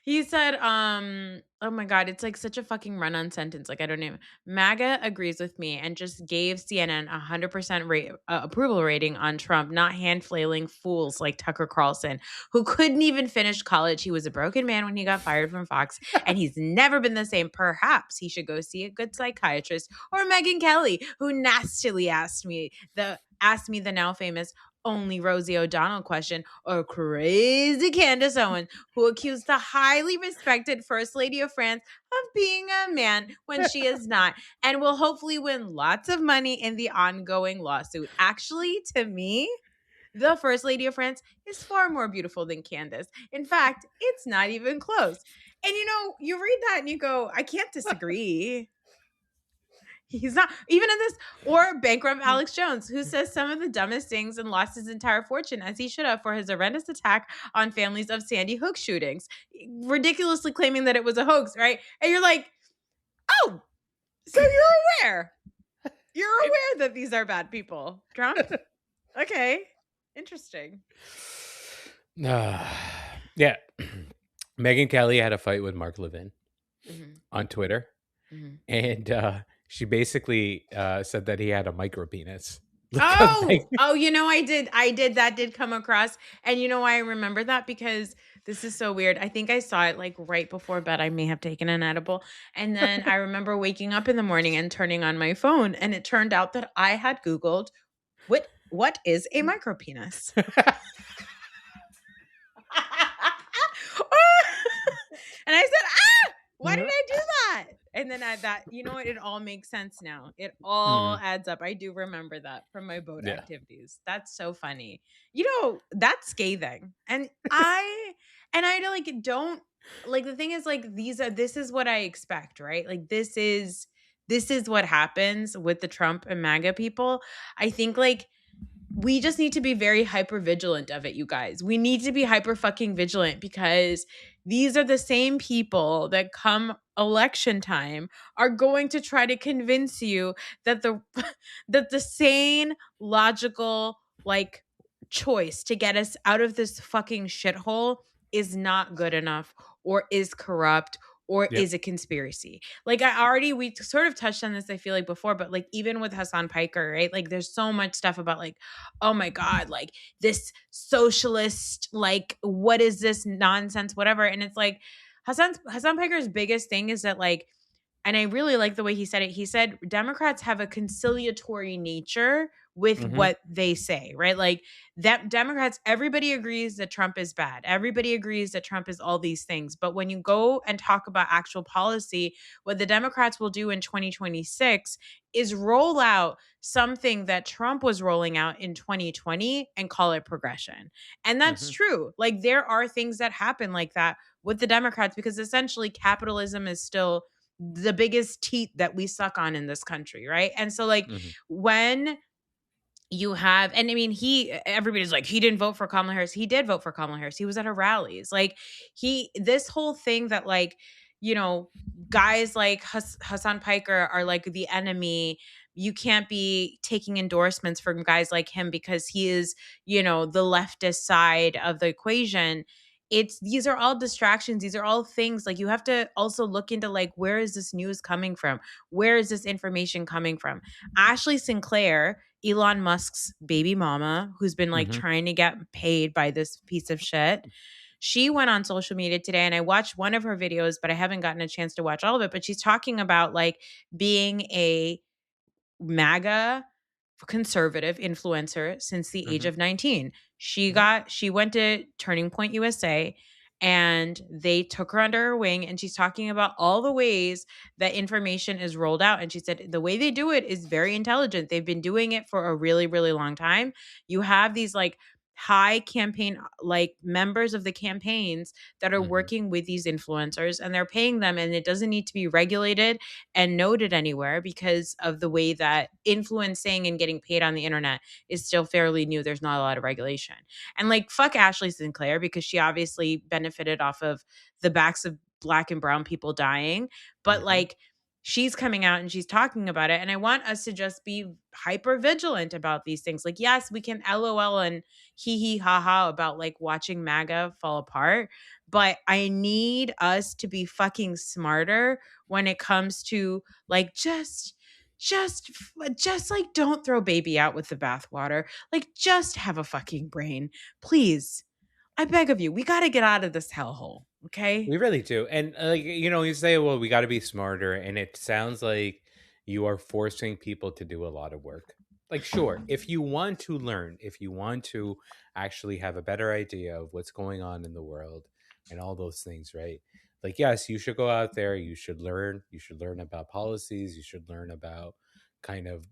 he said, oh my God, it's like such a fucking run on sentence. Like, I don't know. MAGA agrees with me and just gave CNN 100% approval rating on Trump, not hand flailing fools like Tucker Carlson, who couldn't even finish college. He was a broken man when he got fired from Fox, and he's never been the same. Perhaps he should go see a good psychiatrist, or Megyn Kelly, who nastily asked me the now famous only Rosie O'Donnell question, or crazy Candace Owens, who accused the highly respected First Lady of France of being a man when she is not, and will hopefully win lots of money in the ongoing lawsuit. Actually, to me, the First Lady of France is far more beautiful than Candace. In fact, it's not even close. And you read that and you go, I can't disagree. He's not even in this, or bankrupt Alex Jones, who says some of the dumbest things and lost his entire fortune, as he should have, for his horrendous attack on families of Sandy Hook shootings, ridiculously claiming that it was a hoax, right? And you're like, oh, so you're aware. You're aware that these are bad people, Trump? Okay. Interesting. Yeah. Megan Kelly had a fight with Mark Levin Hmm. on Twitter, Hmm. and she basically said that he had a micro penis. Oh, oh, I did. That did come across. And you know why I remember that? Because this is so weird. I think I saw it like right before bed. I may have taken an edible. And then I remember waking up in the morning and turning on my phone. And it turned out that I had Googled what is a micropenis? And I said, why did I do that? And then it all makes sense now. It all Mhm. adds up. I do remember that from my boat Yeah. activities. That's so funny. That's scathing. And I don't like, the thing is, like, this is what I expect, right? Like, this is what happens with the Trump and MAGA people. I think, like, we just need to be very hyper vigilant of it, you guys. We need to be hyper fucking vigilant, because these are the same people that come election time are going to try to convince you that the that the sane, logical, like, choice to get us out of this fucking shithole is not good enough, or is corrupt, or Yep. is a conspiracy. Like, we sort of touched on this, I feel like, before, but like, even with Hassan Piker, right? Like, there's so much stuff about, like, oh my God, like, this socialist, like, what is this nonsense, whatever. And it's like, Hassan Piker's biggest thing is that, like, And I really like the way he said it. He said Democrats have a conciliatory nature with Mhm. what they say, right? Like that Democrats, everybody agrees that Trump is bad. Everybody agrees that Trump is all these things. But when you go and talk about actual policy, what the Democrats will do in 2026 is roll out something that Trump was rolling out in 2020 and call it progression. And that's Mhm. true. Like there are things that happen like that with the Democrats because essentially capitalism is still the biggest teat that we suck on in this country, right? And so like Mhm. when you have, and I mean, everybody's like, he didn't vote for Kamala Harris. He did vote for Kamala Harris. He was at her rallies. Like, this whole thing that, like, you know, guys like Hassan Piker are like the enemy. You can't be taking endorsements from guys like him because he is, the leftist side of the equation. These are all distractions. These are all things like you have to also look into like, where is this news coming from? Where is this information coming from? Ashley Sinclair, Elon Musk's baby mama, who's been like Mhm. trying to get paid by this piece of shit. She went on social media today and I watched one of her videos, but I haven't gotten a chance to watch all of it. But she's talking about like being a MAGA conservative influencer since the age Mhm. of 19. Mhm. She went to Turning Point USA and they took her under her wing and she's talking about all the ways that information is rolled out and she said the way they do it is very intelligent. They've been doing it for a really really long time. You have these like high campaign like members of the campaigns that are Mhm. working with these influencers and they're paying them and it doesn't need to be regulated and noted anywhere because of the way that influencing and getting paid on the internet is still fairly new. There's not a lot of regulation. And like, fuck Ashley Sinclair because she obviously benefited off of the backs of black and brown people dying. But Mhm. like, she's coming out and she's talking about it. And I want us to just be hyper vigilant about these things. Like, yes, we can LOL and hee hee ha ha about like watching MAGA fall apart. But I need us to be fucking smarter when it comes to like just just like don't throw baby out with the bathwater. Like just have a fucking brain. Please. I beg of you. We got to get out of this hellhole, okay? We really do. And like you say, well, we got to be smarter, and it sounds like you are forcing people to do a lot of work. Like, sure, if you want to learn, if you want to actually have a better idea of what's going on in the world and all those things, right? Like, yes, you should go out there, you should learn, you should learn about policies, you should learn about kind of,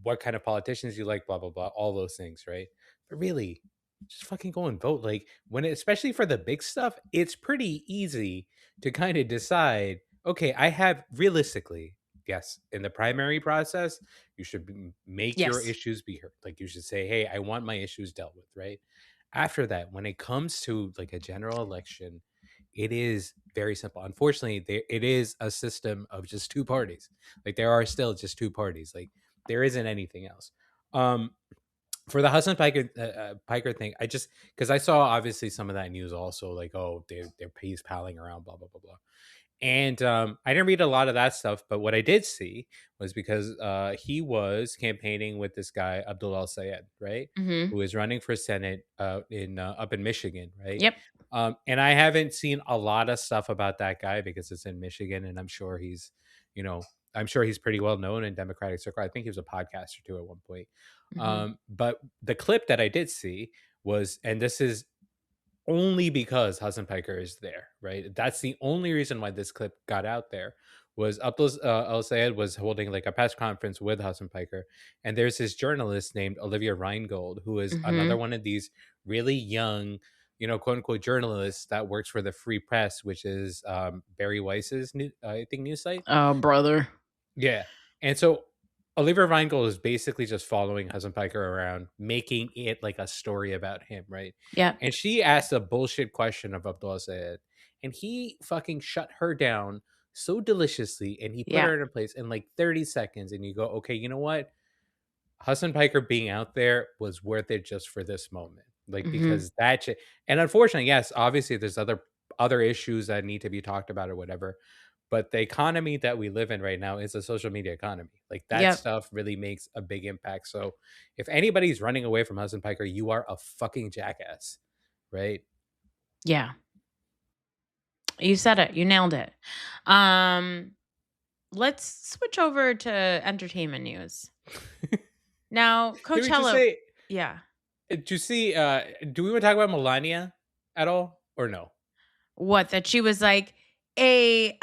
what kind of politicians you like, blah, blah, blah, all those things, right? But really, just fucking go and vote. Like especially for the big stuff, it's pretty easy to kind of decide, okay, I have realistically, yes, in the primary process, you should make your Yes. issues be heard. Like you should say, hey, I want my issues dealt with, right? After that, when it comes to like a general election, it is very simple. Unfortunately, it is a system of just two parties. Like there are still just two parties. Like there isn't anything else. Um, for the Hudson Piker thing, I just because I saw obviously some of that news also, like oh they're peace palling around, blah blah blah blah, and I didn't read a lot of that stuff, but what I did see was because he was campaigning with this guy Abdul Al Sayed, right, Mhm. who is running for Senate in up in Michigan, right. Yep. And I haven't seen a lot of stuff about that guy because it's in Michigan, and you know, I'm sure he's pretty well known in Democratic circle. I think he was a podcaster too at one point. Mhm. But the clip that I did see was, and this is only because Hassan Piker is there, right? That's the only reason why this clip got out there. Was Abdul Al Sayed was holding like a press conference with Hassan Piker, and there's this journalist named Olivia Reingold, who is another Mhm. one of these really young, quote unquote journalists that works for the Free Press, which is Barry Weiss's I think news site. Oh, brother. Yeah. And so Oliver Reingold is basically just following Hassan Piker around, making it like a story about him, right? Yep. And she asked a bullshit question of Abdullah Sayed, and he fucking shut her down so deliciously, and he put Yeah. her in her place in like 30 seconds. And you go, okay, you know what? Hassan Piker being out there was worth it just for this moment. Like Mhm. because and unfortunately, yes, obviously there's other issues that need to be talked about or whatever. But the economy that we live in right now is a social media economy. Like that Yep. stuff really makes a big impact. So if anybody's running away from Hassan Piker, you are a fucking jackass. Right? Yeah. You said it. You nailed it. Um let's switch over to entertainment news. Now, Did we just Coachella, say? yeah. Did you see? Do we want to talk about Melania at all, or no? What, that she was like, "Hey,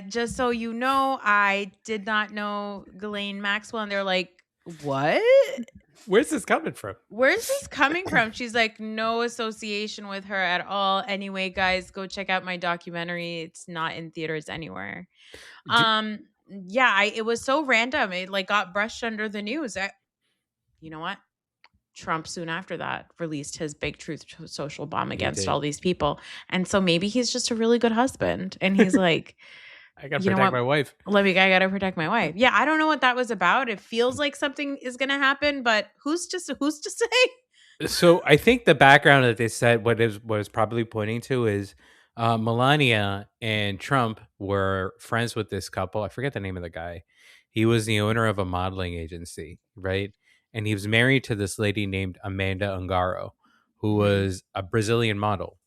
just so you know, I did not know Ghislaine Maxwell." And they're like, "What? Where's this coming from? Where's this coming from?" She's like, "No association with her at all. Anyway, guys, go check out my documentary. It's not in theaters anywhere." Do, Yeah, it was so random. It like got brushed under the news. You know what? Trump soon after that released his big truth social bomb he against all did. these people. And so maybe he's just a really good husband. And he's like, I gotta you know protect what? my wife. I gotta protect my wife. Yeah, I don't know what that was about. It feels like something is gonna happen, but who's to say? So I think the background that they said what is probably pointing to is Melania and Trump were friends with this couple. I forget the name of the guy. He was the owner of a modeling agency, right? And he was married to this lady named Amanda Ungaro, who Mhm. was a Brazilian model.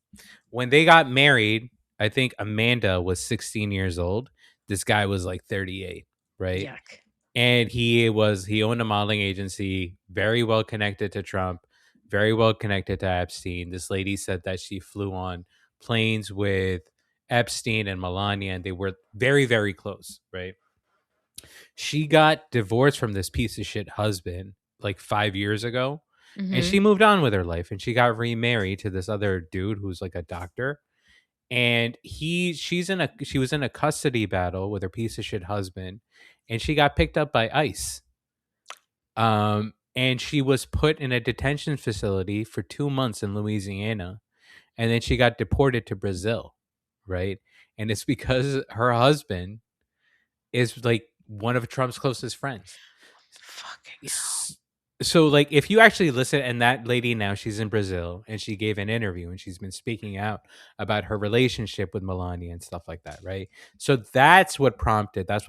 When they got married, I think Amanda was 16 years old. This guy was like 38, right? Yuck. And he owned a modeling agency, very well connected to Trump, very well connected to Epstein. This lady said that she flew on planes with Epstein and Melania, and they were very, very close, right? She got divorced from this piece of shit husband like 5 years ago, and she Mhm. moved on with her life, and she got remarried to this other dude who's like a doctor. And she was in a custody battle with her piece of shit husband, and she got picked up by ICE. And she was put in a detention facility for 2 months in Louisiana, and then she got deported to Brazil, right? And it's because her husband is like one of Trump's closest friends. Fucking hell. S- So, like, if you actually listen, and that lady now she's in Brazil, and she gave an interview, and she's been speaking out about her relationship with Melania and stuff like that, right? So that's what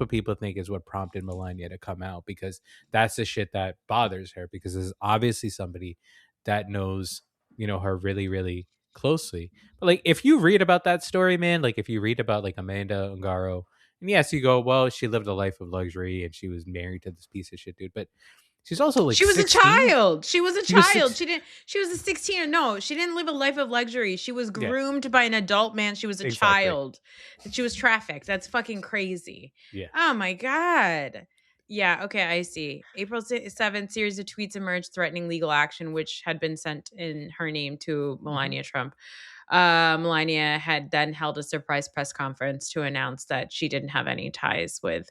people think is what prompted Melania to come out, because that's the shit that bothers her, because there's obviously somebody that knows, her really, really closely. But like, if you read about that story, man, like if you read about like Amanda Ungaro, and yes, you go, well, she lived a life of luxury and she was married to this piece of shit dude, but she's also like She was a 16. child. She was a She was child. 6. She was a 16. No, she didn't live a life of luxury. She was Yeah, groomed by an adult man. She was a exactly. child. She was trafficked. That's fucking crazy. Yeah. Oh my god. Yeah, okay, I see. April 7th, series of tweets emerged threatening legal action, which had been sent in her name to Mhm. Melania Trump. Melania had then held a surprise press conference to announce that she didn't have any ties with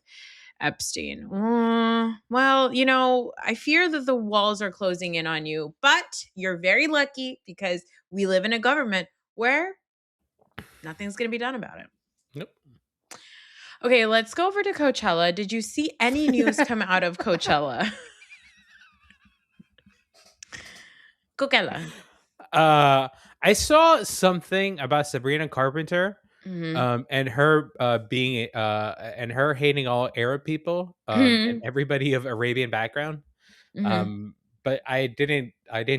Epstein. Well, I fear that the walls are closing in on you, but you're very lucky because we live in a government where nothing's going to be done about it. Nope. Okay, let's go over to Coachella. Did you see any news come out of Coachella? Coachella. uh I saw something about Sabrina Carpenter, Mhm. and her being and her hating all Arab people, and Mhm. everybody of Arabian background. Mhm. Um but I didn't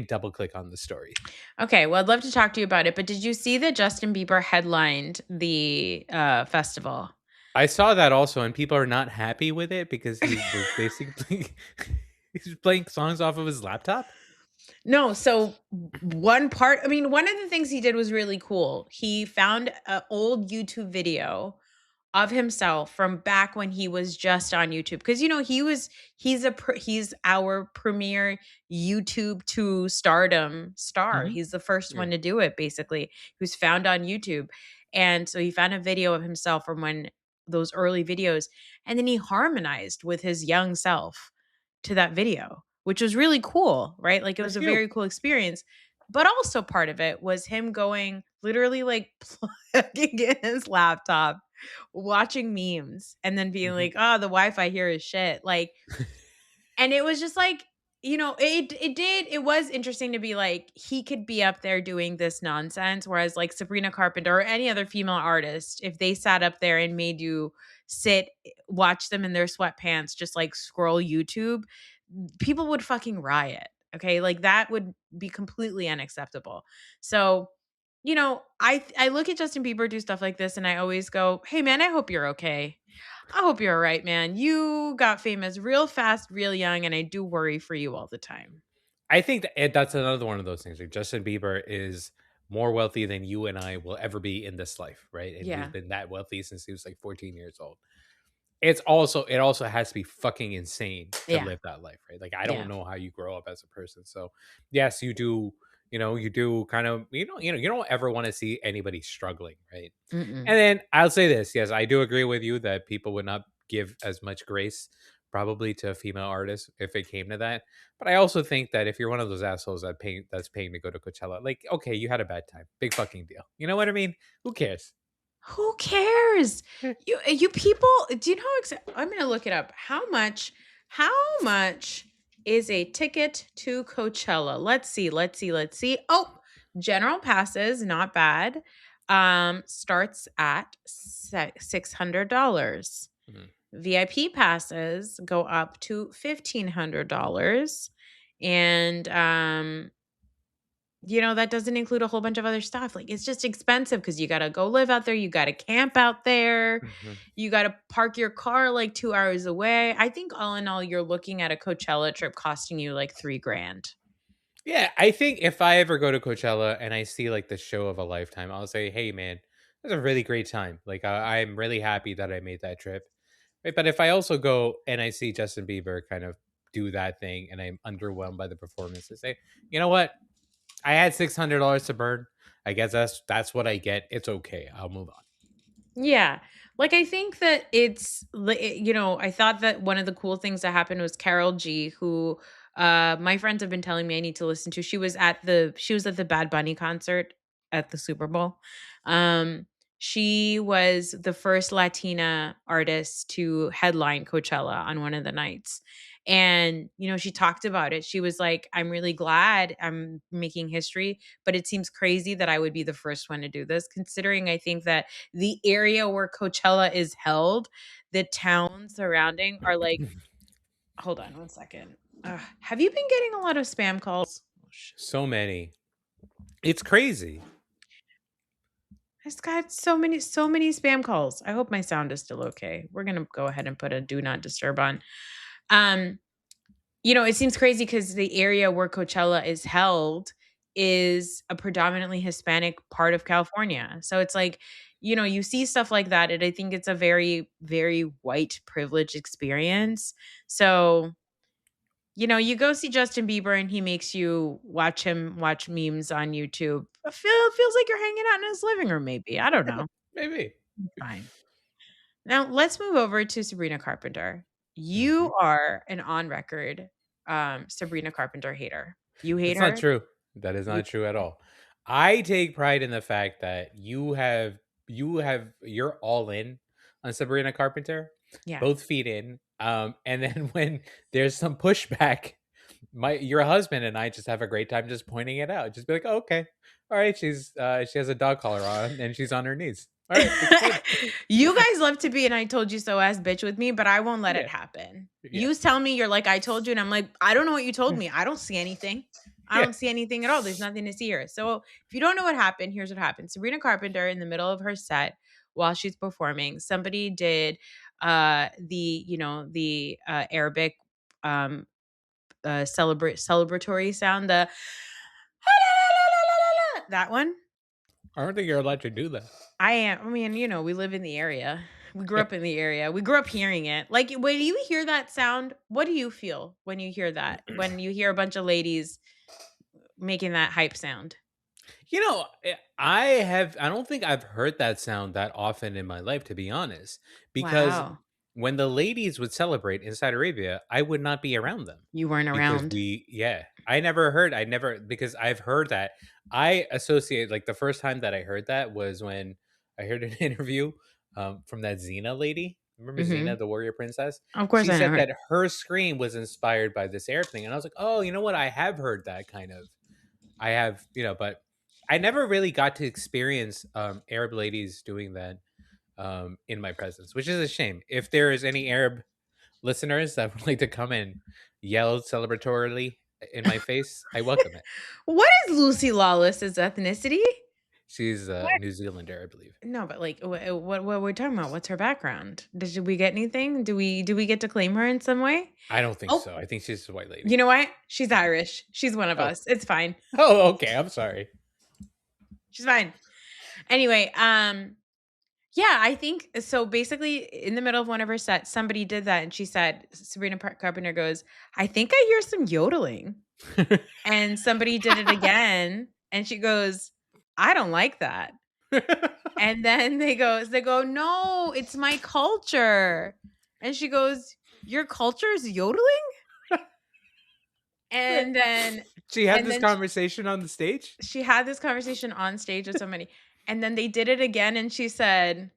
double click on the story. Okay, well, I'd love to talk to you about it, but did you see that Justin Bieber headlined the festival? I saw that also, and people are not happy with it because he was basically he's playing songs off of his laptop. No, so one of the things he did was really cool. He found an old YouTube video of himself from back when he was just on YouTube, because he's our premier YouTube to stardom star. Hmm. He's the first Yeah. one to do it, basically. He was found on YouTube, and so he found a video of himself from when those early videos, and then he harmonized with his young self to that video, which was really cool, right? Like, it For was a you. very cool experience. But also part of it was him going literally like plugging in his laptop, watching memes, and then being Mhm. like, "Oh, the Wi-Fi here is shit." Like, and it was just like, it was interesting to be like, he could be up there doing this nonsense, whereas like Sabrina Carpenter or any other female artist, if they sat up there and made you watch them in their sweatpants, just like scroll YouTube, people would fucking riot. Okay. Like, that would be completely unacceptable. So I look at Justin Bieber do stuff like this and I always go, "Hey man, I hope you're okay. I hope you're all right, man. You got famous real fast, real young, and I do worry for you all the time." I think that's another one of those things. Like Justin Bieber is more wealthy than you and I will ever be in this life, right? And he's Yeah. been that wealthy since he was like 14 years old. It also has to be fucking insane to Yeah. live that life, right? Like I don't Yeah. know how you grow up as a person. So yes, you do, you do kind of, you don't ever want to see anybody struggling, right? Mm-mm. And then I'll say this, yes, I do agree with you that people would not give as much grace probably to a female artist if it came to that. But I also think that if you're one of those assholes that's paying to go to Coachella, like okay, you had a bad time. Big fucking deal. You know what I mean? Who cares? Who cares? You people, do you know I'm gonna look it up. How much is a ticket to Coachella? Let's see. Oh, general passes, not bad. Starts at $600. Mhm. VIP passes go up to $1,500. And that doesn't include a whole bunch of other stuff. Like, it's just expensive because you gotta go live out there, you gotta camp out there, Mhm. you gotta park your car like 2 hours away. I think all in all, you're looking at a Coachella trip costing you like 3 grand. Yeah, I think if I ever go to Coachella and I see like the show of a lifetime, I'll say, "Hey, man, it was a really great time. Like, I'm really happy that I made that trip." Right? But if I also go and I see Justin Bieber kind of do that thing, and I'm underwhelmed by the performance, I say, "You know what? I had $600 to burn. I guess that's what I get. It's okay. I'll move on." Yeah. Like, I think that I thought that one of the cool things that happened was Carol G, who my friends have been telling me I need to listen to. She was at the Bad Bunny concert at the Super Bowl. Um she was the first Latina artist to headline Coachella on one of the nights. And she talked about it. She was like, "I'm really glad I'm making history, but it seems crazy that I would be the first one to do this, considering I think that the area where Coachella is held, the towns surrounding are like." Hold on one second. Have you been getting a lot of spam calls? Oh, shit. So many. It's crazy. I just got so many spam calls. I hope my sound is still okay. We're gonna go ahead and put a do not disturb on. Um, it seems crazy because the area where Coachella is held is a predominantly Hispanic part of California. So it's like, you see stuff like that, and I think it's a very, very white privilege experience. So, you go see Justin Bieber and he makes you watch him watch memes on YouTube. Feels like you're hanging out in his living room, maybe. I don't know. Maybe. Fine. Now let's move over to Sabrina Carpenter. Mhm. You are an on record Sabrina Carpenter hater. You hate That's not her? true. That is You not true at all. I take pride in the fact that you're all in on Sabrina Carpenter, Yeah. both feet in. And then when there's some pushback, my your husband and I just have a great time just pointing it out. Just be like, oh, okay, all right, she has a dog collar on and she's on her knees. All right, explain. You guys love to be an "I told you so" ass bitch with me, but I won't let it Yeah, happen. yeah, You tell me you're like, "I told you," and I'm like, "I don't know what you told me. I don't see anything. I yeah. don't see anything at all. There's nothing to see here." So, if you don't know what happened, here's what happened. Sabrina Carpenter, in the middle of her set while she's performing, somebody did the Arabic um celebratory sound, the that one. I don't think you're allowed to do that. I mean, we live in the area. We grew up in the area. We grew up hearing it. Like, when you hear that sound, what do you feel when you hear that? When you hear a bunch of ladies making that hype sound? I don't think I've heard that sound that often in my life, to be honest, because Wow. when the ladies would celebrate in Saudi Arabia, I would not be around them You weren't because around. I never, because I've heard that. I associate, like, the first time that I heard that was when I heard an interview from that Xena lady. Remember Xena, Mhm. the warrior princess? Of course She I know said her. that her scream was inspired by this Arab thing. And I was like, oh, you know what? I have heard that kind of. I have, but I never really got to experience Arab ladies doing that in my presence, which is a shame. If there is any Arab listeners that would like to come and yell celebratorily in my face, I welcome it. What is Lucy Lawless's ethnicity? She's a What? New Zealander, I believe. No, but like, what are we talking about? What's her background? Did we get anything? Do we get to claim her in some way? I don't think Oh, so. I think she's a white lady. you know what? She's Irish. She's one of Oh, us. It's fine. oh, okay. I'm sorry. She's fine. Anyway, yeah, I think so. Basically, in the middle of one of her sets, somebody did that, and she said, Carpenter goes, "I think I hear some yodeling," and somebody did it again, and she goes, "I don't like that." And then they go, "No, it's my culture." And she goes, "Your culture is yodeling?" And then She had and this then sh conversation on the stage. she had this conversation on stage with somebody, and then they did it again, and she said,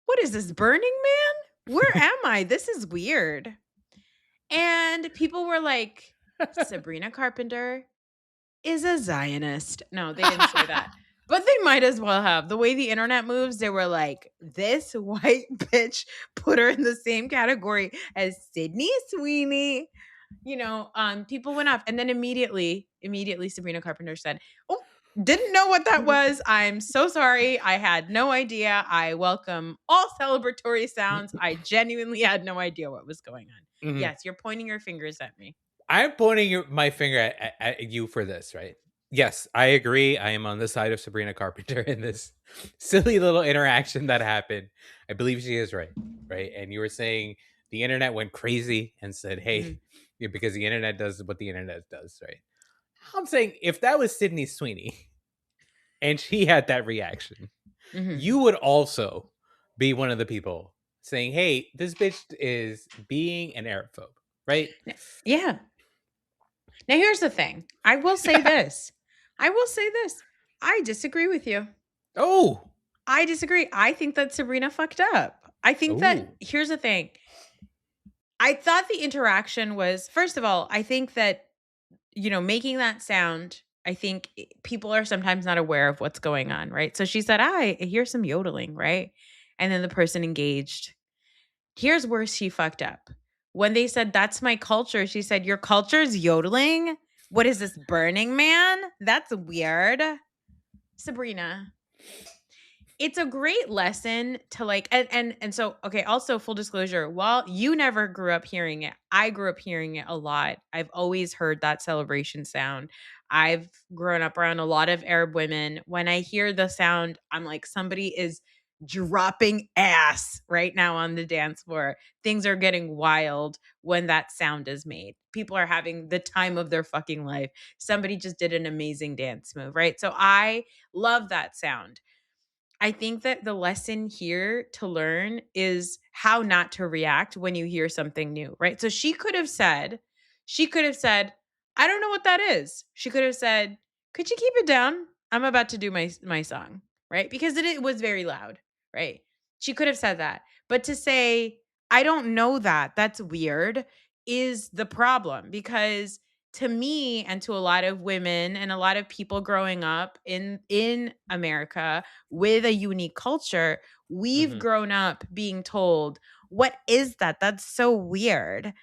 "What is this, Burning Man? Where am I? This is weird." And people were like, "Sabrina Carpenter is a Zionist." No, they didn't say that. But they might as well have. The way the internet moves, they were like, "This white bitch put her in the same category as Sydney Sweeney." People went off. And then immediately Sabrina Carpenter said, "Oh, didn't know what that was. I'm so sorry. I had no idea. I welcome all celebratory sounds. I genuinely had no idea what was going on." Mhm. Yes, you're pointing your fingers at me. I'm pointing my finger at you for this, right? Yes, I agree. I am on the side of Sabrina Carpenter in this silly little interaction that happened. I believe she is right, right? And you were saying the internet went crazy and said, Mhm, "Hey, yeah, because the internet does what the internet does," right? I'm saying if that was Sydney Sweeney and she had that reaction, mhm. you would also be one of the people saying, "Hey, this bitch is being an Arabphobe," right? Yeah. Now here's the thing. I will say this. I will say this. I disagree with you. Oh, I disagree. I think that Sabrina fucked up. I think that oh, here's the thing. I thought the interaction was, first of all, I think that making that sound, I think people are sometimes not aware of what's going on, right? So she said, "I hear some yodeling," right? And then the person engaged. Here's where she fucked up. When they said, "That's my culture," she said, "Your culture's yodeling? What is this, Burning Man? That's weird." Sabrina, it's a great lesson to like, and so, okay, also full disclosure, while you never grew up hearing it, I grew up hearing it a lot. I've always heard that celebration sound. I've grown up around a lot of Arab women. When I hear the sound, I'm like, somebody is dropping ass right now on the dance floor. Things are getting wild when that sound is made. People are having the time of their fucking life. Somebody just did an amazing dance move, right? So I love that sound. I think that the lesson here to learn is how not to react when you hear something new, right? So she could have said, "I don't know what that is." She could have said, "Could you keep it down? I'm about to do my song," right? Because it was very loud, right? She could have said that. But to say, "I don't know that. That's weird," is the problem because to me and to a lot of women and a lot of people growing up in America, with a unique culture, we've hmm, grown up being told, "What is that? That's so weird."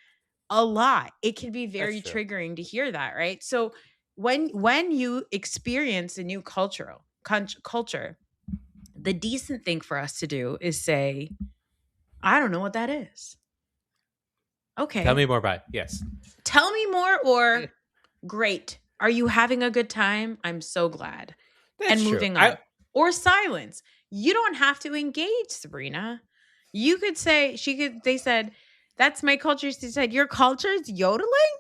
A lot. It can be that's very true. triggering to hear that, right? So when you experience a new culture, the decent thing for us to do is say, "I don't know what that is." Tell Okay. me more about it. Yes, Tell me more, or "Great. Are you having a good time? I'm so glad." And that's true. moving I on. Or silence. You don't have to engage, Sabrina. You could say, they said, "That's my culture." She said, "Your culture is yodeling?"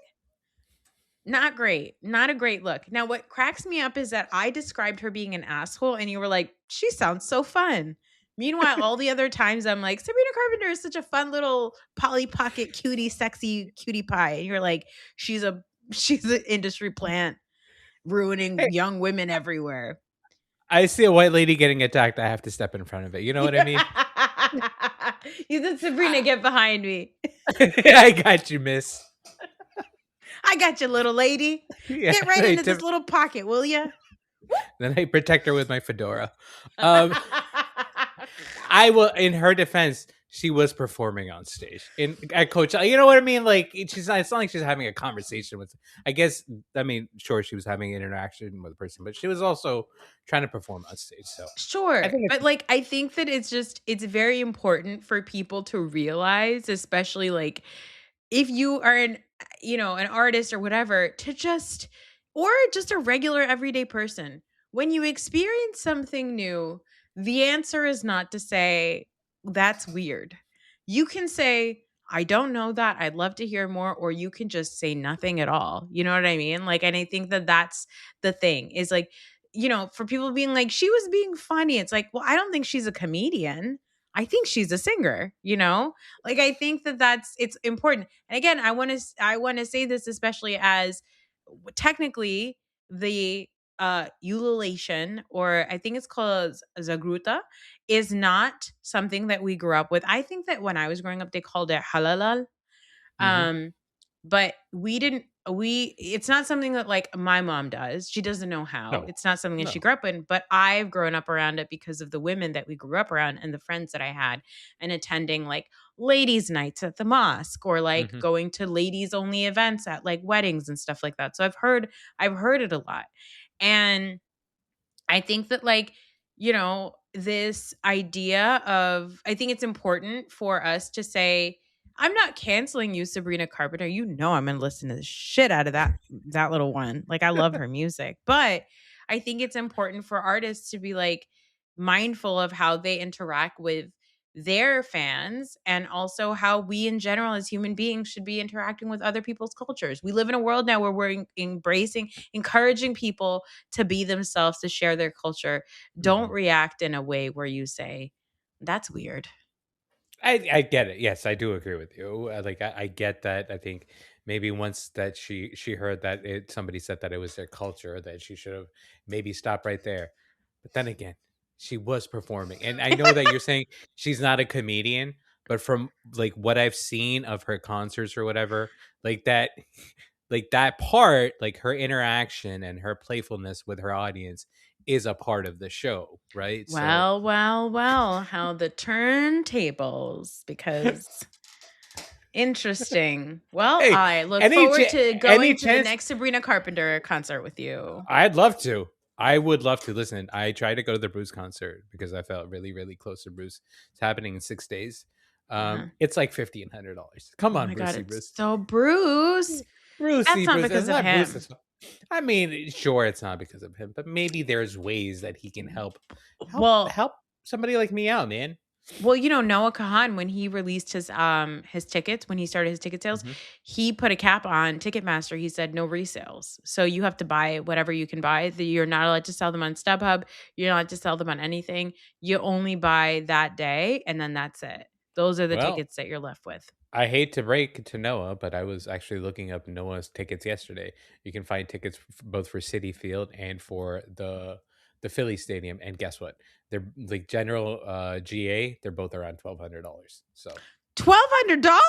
Not great. Not a great look. Now, what cracks me up is that I described her being an asshole, and you were like, "She sounds so fun." Meanwhile, all the other times I'm like, "Sabrina Carpenter is such a fun little Polly Pocket cutie, sexy cutie pie." And you're like, "She's a she's an industry plant ruining hey, young women everywhere." I see a white lady getting attacked. I have to step in front of it. You know what I mean? You said, "Sabrina, get behind me." I got you, miss. "I got you, little lady. Yeah. Get right into this little pocket, will you?" Then I protect her with my fedora. Um, I will. In her defense, she was performing on stage in at Coachella. You know what I mean? Like she's not. It's not like she's having a conversation with. I guess. I mean, sure, she was having an interaction with a person, but she was also trying to perform on stage. So I Sure, think but, it's. like, I think that it's very important for people to realize, especially, like, if you are an artist or whatever, to just or just a regular everyday person, when you experience something new, the answer is not to say, "That's weird." You can say, "I don't know that, I'd love to hear more," or you can just say nothing at all, you know what I mean? Like, and I think that that's the thing, is, like, for people being like, "She was being funny." It's like, "Well, I don't think she's a comedian. I think she's a singer," you know? Like, I think that it's important. And again, I want to say this, especially as technically the ululation, or I think it's called zagruta, is not something that we grew up with. I think that when I was growing up they called it halalal. Mhm. um but we didn't we it's not something that, like, my mom does. She doesn't know how. No, It's not something that she no. grew up in, but I've grown up around it because of the women that we grew up around and the friends that I had, and attending, like, ladies nights at the mosque, or like Mhm. going to ladies only events at, like, weddings and stuff like that. So I've heard it a lot. And I think that, like, this idea of I think it's important for us to say, "I'm not canceling you, Sabrina Carpenter. You know I'm gonna listen to the shit out of that little one. Like, I love her music." But I think it's important for artists to be, like, mindful of how they interact with their fans, and also how we in general as human beings should be interacting with other people's cultures. We live in a world now where we're encouraging people to be themselves, to share their culture. Don't Mhm. react in a way where you say, "That's weird." I get it. Yes, I do agree with you. Like I get that. I think maybe once that she heard that somebody said that it was their culture, that she should have maybe stopped right there. But then again, she was performing, and I know that you're saying she's not a comedian, but from like what I've seen of her concerts or whatever, like that, like that part, like her interaction and her playfulness with her audience is a part of the show, right? So Well, well, well, how the turntables, because interesting. Well, hey, I look any forward ch- to any going to the chance next Sabrina Carpenter concert with you. I'd love to. I would love to. Listen, I tried to go to the Bruce concert because I felt really, really close to Bruce. It's happening in 6 days. Uh-huh. It's like $1,500. Come Oh on, my god, Brucey it's Bruce. so Bruce. That's Brucey not Bruce. It's because of not Bruce. him. I mean, sure, it's not because of him, but maybe there's ways that he can Well, help somebody like me out, man. Noah Kahan, when he released his tickets, when he started his ticket sales, Mhm. he put a cap on Ticketmaster. He said no resales. So you have to buy whatever you can buy. You're not allowed to sell them on StubHub. You're not allowed to sell them on anything. You only buy that day, and then that's it. Those are the Well, tickets that you're left with. I hate to break to Noah, but I was actually looking up Noah's tickets yesterday. You can find tickets both for City Field and for the Philly Stadium. And guess what? They're like general GA. They're both around $1,200. So $1,200.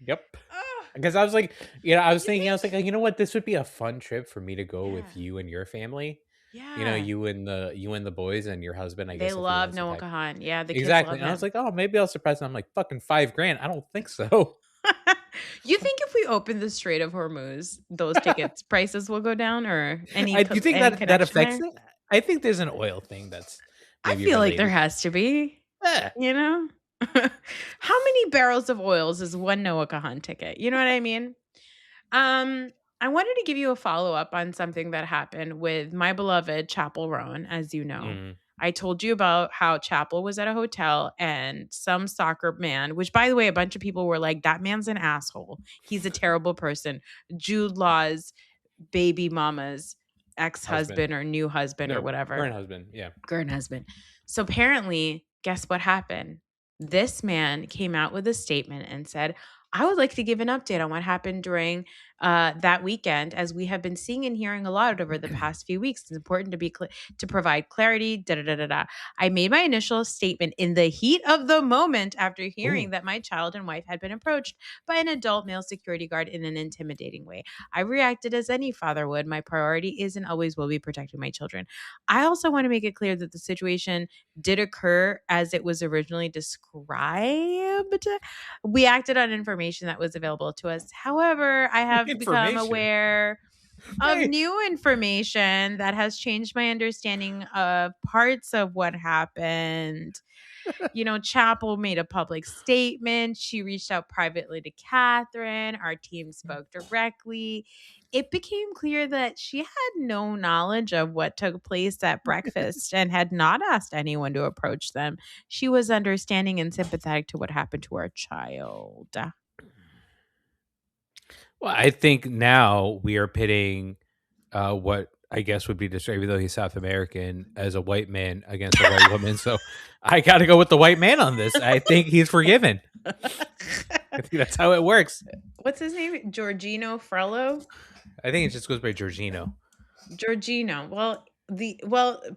yep. Oh, Because I was like, I was you thinking, I was think? like, you know what? This would be a fun trip for me to go with Yeah, you and your family. yeah. You and the boys and your husband. I They guess if he love wants to Noah pack. Kahan. Yeah, the kids Exactly. love And I was him. like, oh, maybe I'll surprise him. I'm like, fucking $5,000. I don't think so. You think if we open the Strait of Hormuz, those tickets prices will go down, or any Do you think any that that connection affects there? it? I think there's an oil thing that's I maybe feel like there related. has to be, Eh, you know? How many barrels of oils is one Noah Kahan ticket? You know what I mean? Um, I wanted to give you a follow-up on something that happened with my beloved Chapel Roan, as you know. mm, I told you about how Chapel was at a hotel and some soccer man, which by the way, a bunch of people were like, that man's an asshole. He's a terrible person. Jude Law's baby mama's husband. ex-husband or new husband or No, whatever, current husband. Yeah. current husband. So apparently, guess what happened? This man came out with a statement and said, "I would like to give an update on what happened during that weekend, as we have been seeing and hearing a lot over the past few weeks. It's important to to provide clarity. Da da da da da. I made my initial statement in the heat of the moment after hearing Ooh. that my child and wife had been approached by an adult male security guard in an intimidating way. I reacted as any father would. My priority is and always will be protecting my children. I also want to make it clear that the situation did occur as it was originally described. We acted on information that was available to us. However, I have become Information. aware of Wait. new information that has changed my understanding of parts of what happened. Chapel made a public statement. She reached out privately to Catherine. Our team spoke directly. It became clear that she had no knowledge of what took place at breakfast and had not asked anyone to approach them. She was understanding and sympathetic to what happened to our child. Well, I think now we are pitting what I guess would be described, even though he's South American, as a white man against a white woman. So I got to go with the white man on this. I think he's forgiven. I think that's how it works. What's his name? Giorgino Frello? I think it just goes by Georgino. Giorgino.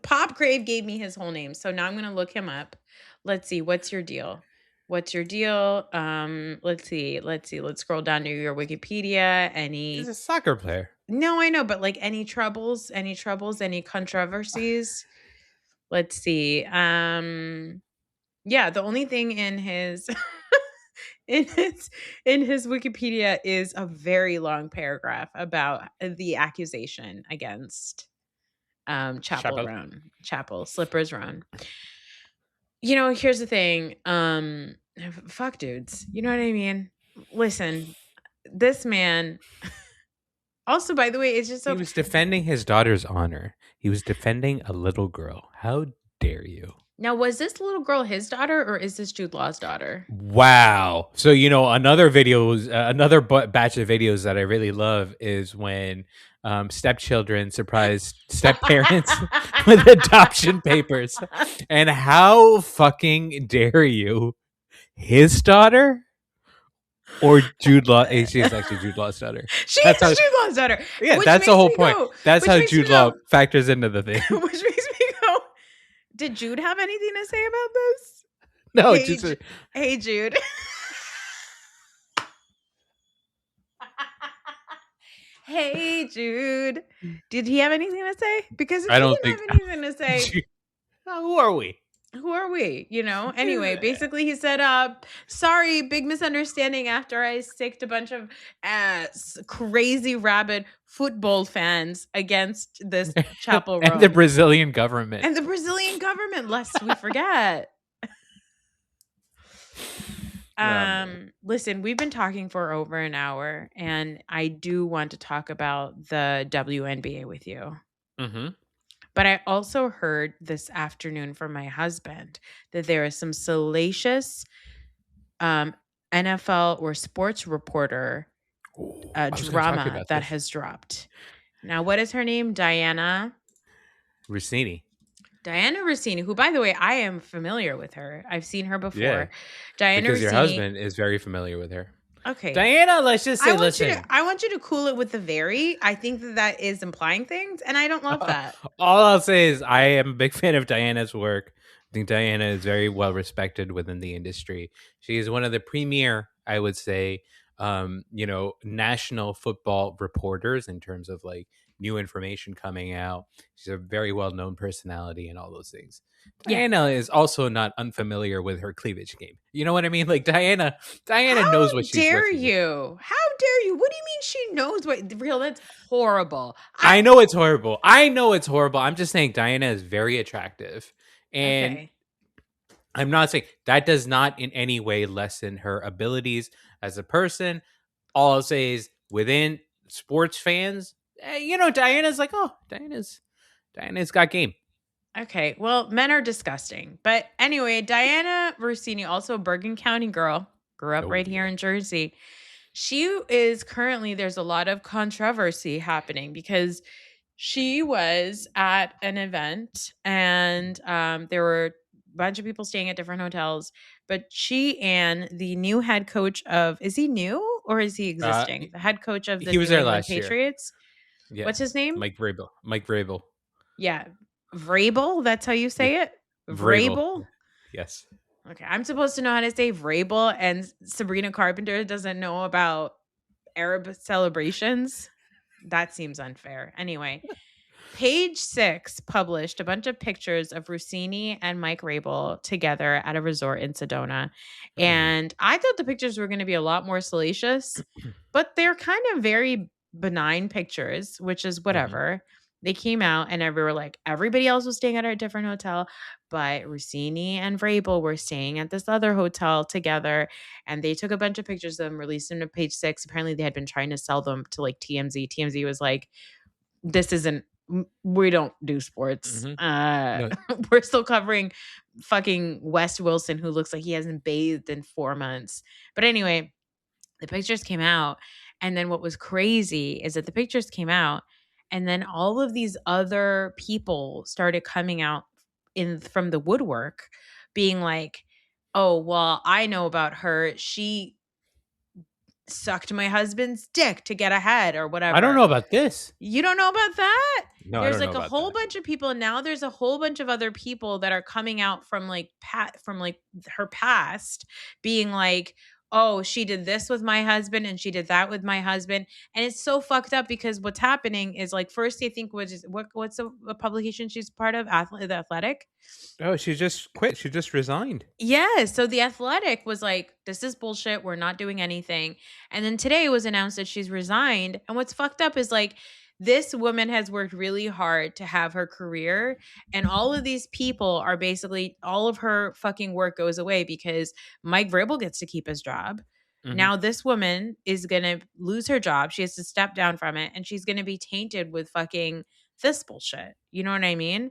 Pop Grave gave me his whole name, so now I'm gonna look him up. Let's see. What's your deal? What's your deal? Let's see. Let's scroll down to your Wikipedia. He's a soccer player. No, I know, but like any troubles, any controversies. Let's see. Yeah, the only thing in his in his Wikipedia is a very long paragraph about the accusation against Chappelle. Chapel Slippers Roan. Here's the thing. Fuck dudes. You know what I mean? Listen, this man. Also, by the way, it's just He so. was defending his daughter's honor. He was defending a little girl. How dare you? Now, was this little girl his daughter or is this Jude Law's daughter? Wow. So, another batch of videos that I really love is when stepchildren surprise step parents with adoption papers. And how fucking dare you? His daughter or Jude Law? She is actually Jude Law's daughter. She is Jude Law's daughter. Yeah, Which that's the makes whole me point. go- That's which how makes me Jude go- Law factors into the thing. Which makes me go, did Jude have anything to say about this? No, Hey, just Hey, Jude. Hey, Jude. Did he have anything to say? Because if I he don't didn't think. have anything to say, Who are we? who are we? Anyway, basically he said, sorry, big misunderstanding after I sicked a bunch of crazy rabid football fans against this Chapel Roan. And the Brazilian government. Lest we forget. Listen, we've been talking for over an hour, and I do want to talk about the WNBA with you. Mm-hmm. But I also heard this afternoon from my husband that there is some salacious NFL or sports reporter drama that has dropped. Now, what is her name? Diana Rossini, who, by the way, I am familiar with her. I've seen her before. Yeah, Diana because Rossini. your husband is very familiar with her. Okay. Diana, let's just say, listen. I want you to cool it with the very. I think that is implying things, and I don't love that. All I'll say is I am a big fan of Diana's work. I think Diana is very well respected within the industry. She is one of the premier, I would say, national football reporters in terms of like new information coming out. She's a very well-known personality and all those things. Diana is also not unfamiliar with her cleavage game. You know what I mean? Like Diana knows what she's How dare you? What do you mean she knows what? Real, that's horrible. I know it's horrible. I'm just saying Diana is very attractive. And okay. I'm not saying that does not in any way lessen her abilities as a person. All I'll say is within sports fans, Diana's like, oh, Diana's got game. Okay, well, men are disgusting. But anyway, Diana Rossini, also a Bergen County girl, grew up right here in Jersey. She is currently, there's a lot of controversy happening because she was at an event and there were a bunch of people staying at different hotels. But she and the new head coach of, is he new or is he Uh, existing? The head coach of the he was New there England last year. Patriots. What's his Yes, name? Mike Vrabel. Mike Vrabel. Yeah, Vrabel. That's how you Yeah, say it. Vrabel. Vrabel. Yes. Okay, I'm supposed to know how to say Vrabel, and Sabrina Carpenter doesn't know about Arab celebrations. That seems unfair. Anyway, Page Six published a bunch of pictures of Rossini and Mike Rabel together at a resort in Sedona. Mhm. And I thought the pictures were going to be a lot more salacious, but they're kind of very benign pictures, which is Mhm. whatever. They came out and everybody were like, everybody else was staying at a different hotel, but Rossini and Vrabel were staying at this other hotel together. And they took a bunch of pictures of them, released them to Page Six. Apparently, they had been trying to sell them to like TMZ. TMZ was like, this isn't we don't do sports. Mhm. No. We're still covering fucking Wes Wilson, who looks like he hasn't bathed in 4 months. But anyway, the pictures came out, and then what was crazy is that the pictures came out, and then all of these other people started coming out in from the woodwork being like, "Oh, well, I know about her. She sucked my husband's dick to get ahead or I don't whatever." know about this. You don't know about that? No, I There's don't know like a about whole that. bunch of people, and now there's a whole bunch of other people that are coming out from like from like her past being like, "Oh, she did this with my husband and she did that with my husband." And it's so fucked up because what's happening is like first they think what's the publication she's part of? The Athletic? Oh, she just quit. She just resigned. Yeah, so the Athletic was like, "This is bullshit. We're not doing anything." And then today it was announced that she's resigned. And what's fucked up is like this woman has worked really hard to have her career, and all of these people are basically all of her fucking work goes away because Mike Vrabel gets to keep his job. Mhm. Now this woman is going to lose her job. She has to step down from it, and she's going to be tainted with fucking this bullshit. You know what I mean?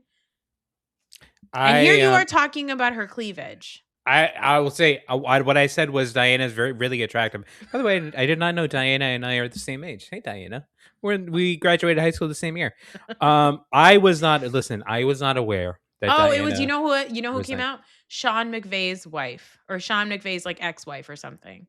And here I you are talking about her cleavage. I will say what I said was Diana's very really attractive. By the way, I did not know Diana and I are the same age. Hey, Diana, we graduated high school the same year. I was not listen. I was not aware that Oh, it was Diana you know who came resigned. out? Sean McVay's wife or Sean McVay's like ex-wife or something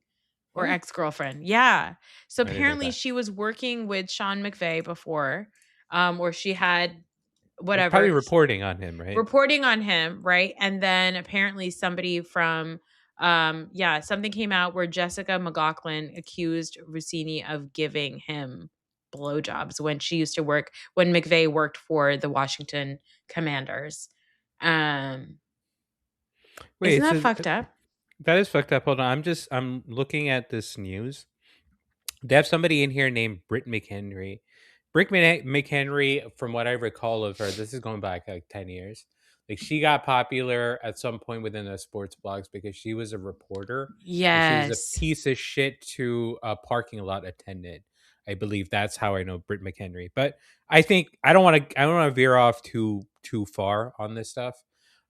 or Oh, ex-girlfriend. Yeah. So I didn't know apparently that. she was working with Sean McVay before or she had It's probably whatever reporting on him, right? reporting on him, right? And then apparently somebody from yeah, something came out where Jessica McLaughlin accused Rossini of giving him blowjobs when she used to work when McVay worked for the Washington Commanders. Um, isn't Wait, that so fucked up? that is fucked up. Hold on, I'm looking at this news. They have somebody in here named Britt McHenry. McHenry, from what I recall of her, this is going back like 10 years. Like she got popular at some point within the sports blogs because she was a reporter and she was a Yes. piece of shit to a parking lot attendant. I believe that's how I know Britt McHenry. But I think I don't want to veer off too far on this stuff.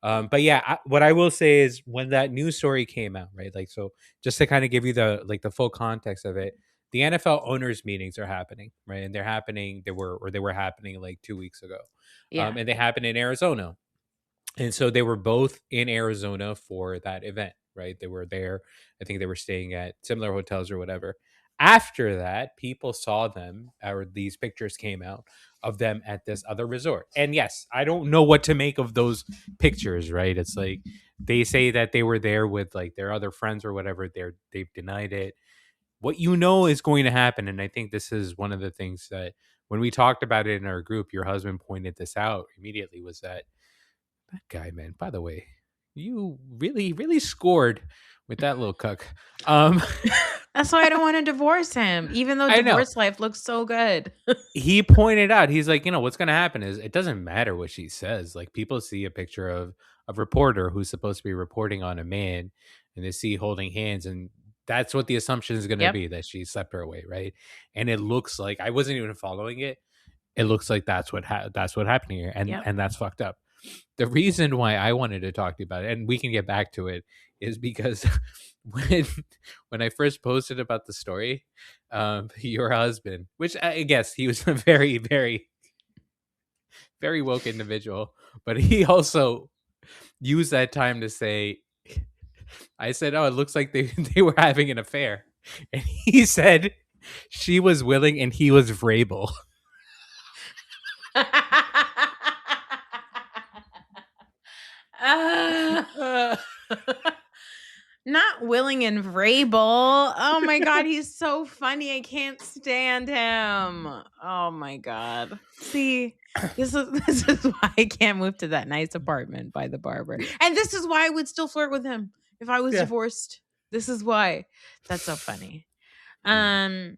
But yeah, what I will say is when that news story came out, right? Like, so just to kind of give you the full context of it, the NFL owners meetings are happening, right? And they were happening like 2 weeks ago, Yeah. and they happened in Arizona, and so they were both in Arizona for that event, right? They were there. I think they were staying at similar hotels or whatever. After that, people saw them, or these pictures came out of them at this other resort. And yes, I don't know what to make of those pictures, right? It's like they say that they were there with like their other friends or whatever. They've denied it. What you know is going to happen, and I think this is one of the things that when we talked about it in our group, your husband pointed this out immediately, was that guy, man, by the way, you really scored with that little cuck. um That's why I don't want to divorce him, even though I know. divorce life looks so good. He pointed out, he's like, what's going to happen is it doesn't matter what she says. Like people see a picture of a reporter who's supposed to be reporting on a man, and they see holding hands, and that's what the assumption is going to Yep. be, that she slept her away, right? And it looks like, I wasn't even following it. It looks like that's what happened here, Yep. and that's fucked up. The reason why I wanted to talk to you about it, and we can get back to it, is because when when I first posted about the story, your husband, which I guess he was a very woke individual, but he also used that time to say, I said, "Oh, it looks like they they were having an affair." and he said she was willing and he was Vrabel. Uh, Uh, Not Willing and Vrabel. Oh my god, he's so funny. I can't stand him. Oh my god. See, this is why I can't move to that nice apartment by the barber. And this is why I would still flirt with him if I was yeah. divorced. This is why. That's so funny. Mm. Um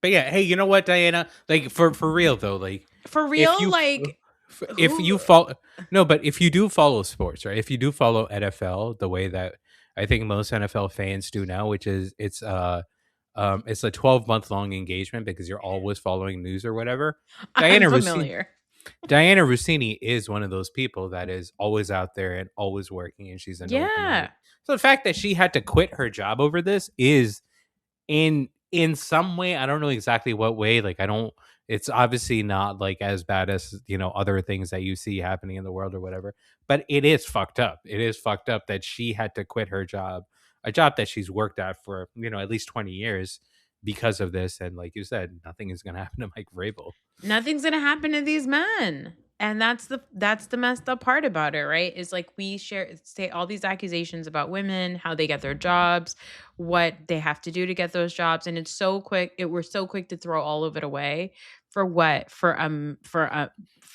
But yeah, hey, you know what, Diana? Like for real though, like for if real, you like if who you follow no, but if you do follow sports, right? If you do follow NFL the way that I think most NFL fans do now, which is it's a 12-month long engagement because you're always following news or whatever. I'm Diana Rossini familiar. Diana Rossini is one of those people that is always out there and always working, and she's a known comedian. Yeah. So the fact that she had to quit her job over this is in some way, I don't know exactly what way, like I don't it's obviously not like as bad as, other things that you see happening in the world or whatever, but it is fucked up. It is fucked up that she had to quit her job, a job that she's worked at for, at least 20 years because of this, and like you said, nothing is going to happen to Mike Vrabel. Nothing's gonna happen to these men. And that's the messed up part about it, right? Is like we say all these accusations about women, how they get their jobs, what they have to do to get those jobs, and it's so quick. We're so quick to throw all of it away for what? For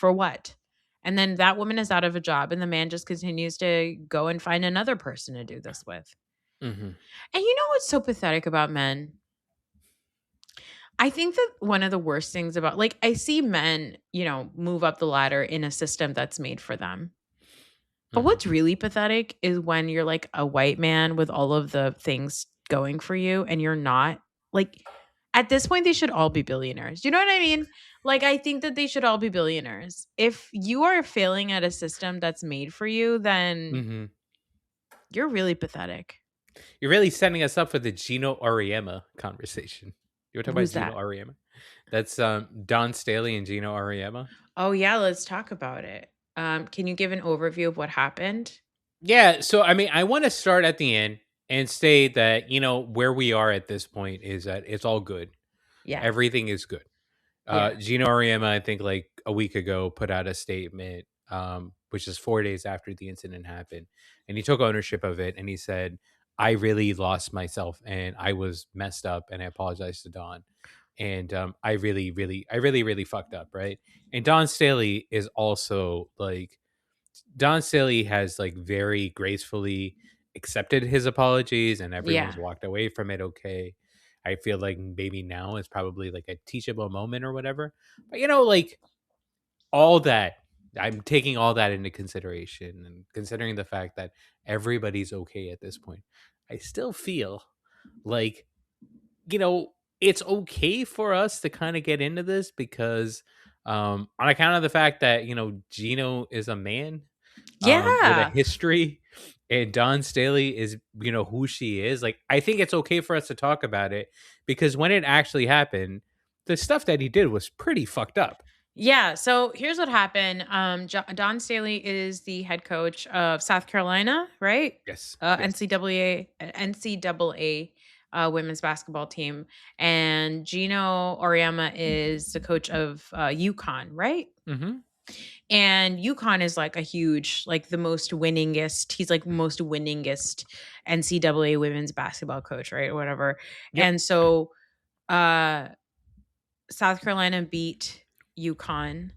what? And then that woman is out of a job, and the man just continues to go and find another person to do this with. Hmm. And you know what's so pathetic about men? I think that one of the worst things about like I see men, move up the ladder in a system that's made for them. But Hmm. what's really pathetic is when you're like a white man with all of the things going for you and you're not. Like at this point they should all be billionaires. You know what I mean? Like I think that they should all be billionaires. If you are failing at a system that's made for you, then Hmm. you're really pathetic. You're really setting us up for the Gino Auriemma conversation. You want to talk about Who's Gino that? Auriemma? That's Don Staley and Gino Auriemma. Oh yeah, let's talk about it. Can you give an overview of what happened? Yeah, so I mean, I want to start at the end and say that, where we are at this point is that it's all good. Yeah. Everything is good. Yeah. Gino Auriemma, I think like a week ago, put out a statement, which is 4 days after the incident happened. And he took ownership of it and he said, I really lost myself and I was messed up and I apologize to Don. And I really fucked up, right? And Don Staley is also like, Don Staley has like very gracefully accepted his apologies and everyone's Yeah. walked away from it okay. I feel like maybe now is probably like a teachable moment or whatever. But like all that, I'm taking all that into consideration and considering the fact that everybody's okay at this point. I still feel like, you know, it's okay for us to kind of get into this because on account of the fact that, Gino is a man with a Yeah. history and Don Staley is, who she is. Like, I think it's okay for us to talk about it because when it actually happened, the stuff that he did was pretty fucked up. Yeah. So here's what happened. Don Staley is the head coach of South Carolina, right? Yes. Uh, Yes. NCAA, NCAA women's basketball team, and Gino Oriema is the coach of UConn, right? Mm-hmm. And UConn is like a huge, like the most winningest. He's like most winningest NCAA women's basketball coach, right? Or whatever. Yep. And so uh South Carolina beat UConn.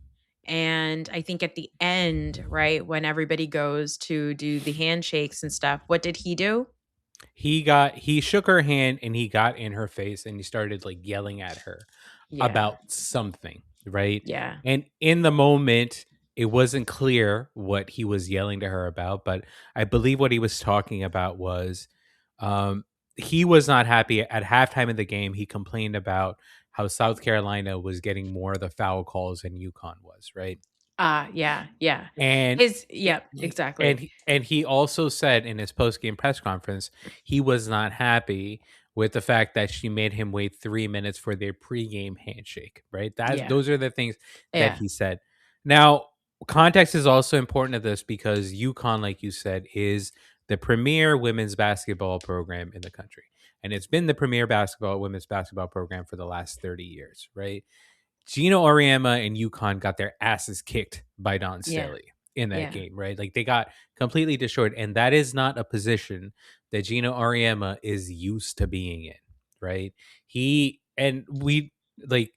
And I think at the end, right, when everybody goes to do the handshakes and stuff, what did he do? He shook her hand and he got in her face and he started like yelling at her Yeah. about something, right? Yeah. And in the moment, it wasn't clear what he was yelling to her about, but I believe what he was talking about was um, he was not happy at halftime of the game. He complained about how South Carolina was getting more of the foul calls than UConn was, right? Yeah. Yeah. And His, yep, exactly. and he also said in his post game press conference he was not happy with the fact that she made him wait 3 minutes for their pregame handshake. Right, Yeah. those are the things that Yeah. he said. Now, context is also important to this because UConn, like you said, is the premier women's basketball program in the country. and it's been the premier women's basketball program for the last 30 years, right? Gino Auriemma and UConn got their asses kicked by Don Yeah. Staley in that Yeah. game, right? Like they got completely destroyed, and that is not a position that Gino Auriemma is used to being in, right? He and we like,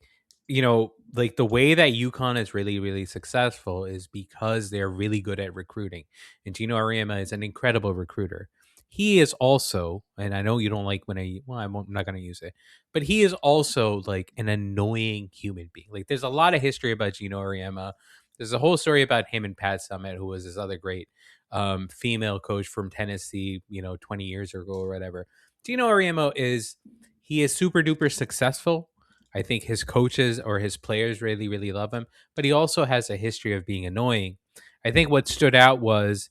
like the way that UConn is really, really successful is because they're really good at recruiting, and Gino Auriemma is an incredible recruiter. He is also, and I know you don't like when I'm not going to use it, but he is also like an annoying human being. Like there's a lot of history about Gino Auriemma. There's a whole story about him and Pat Summitt, who was this other great female coach from Tennessee, 20 years ago or whatever. Gino Auriemma is super duper successful. I think his coaches or his players really, really love him, but he also has a history of being annoying. I think what stood out was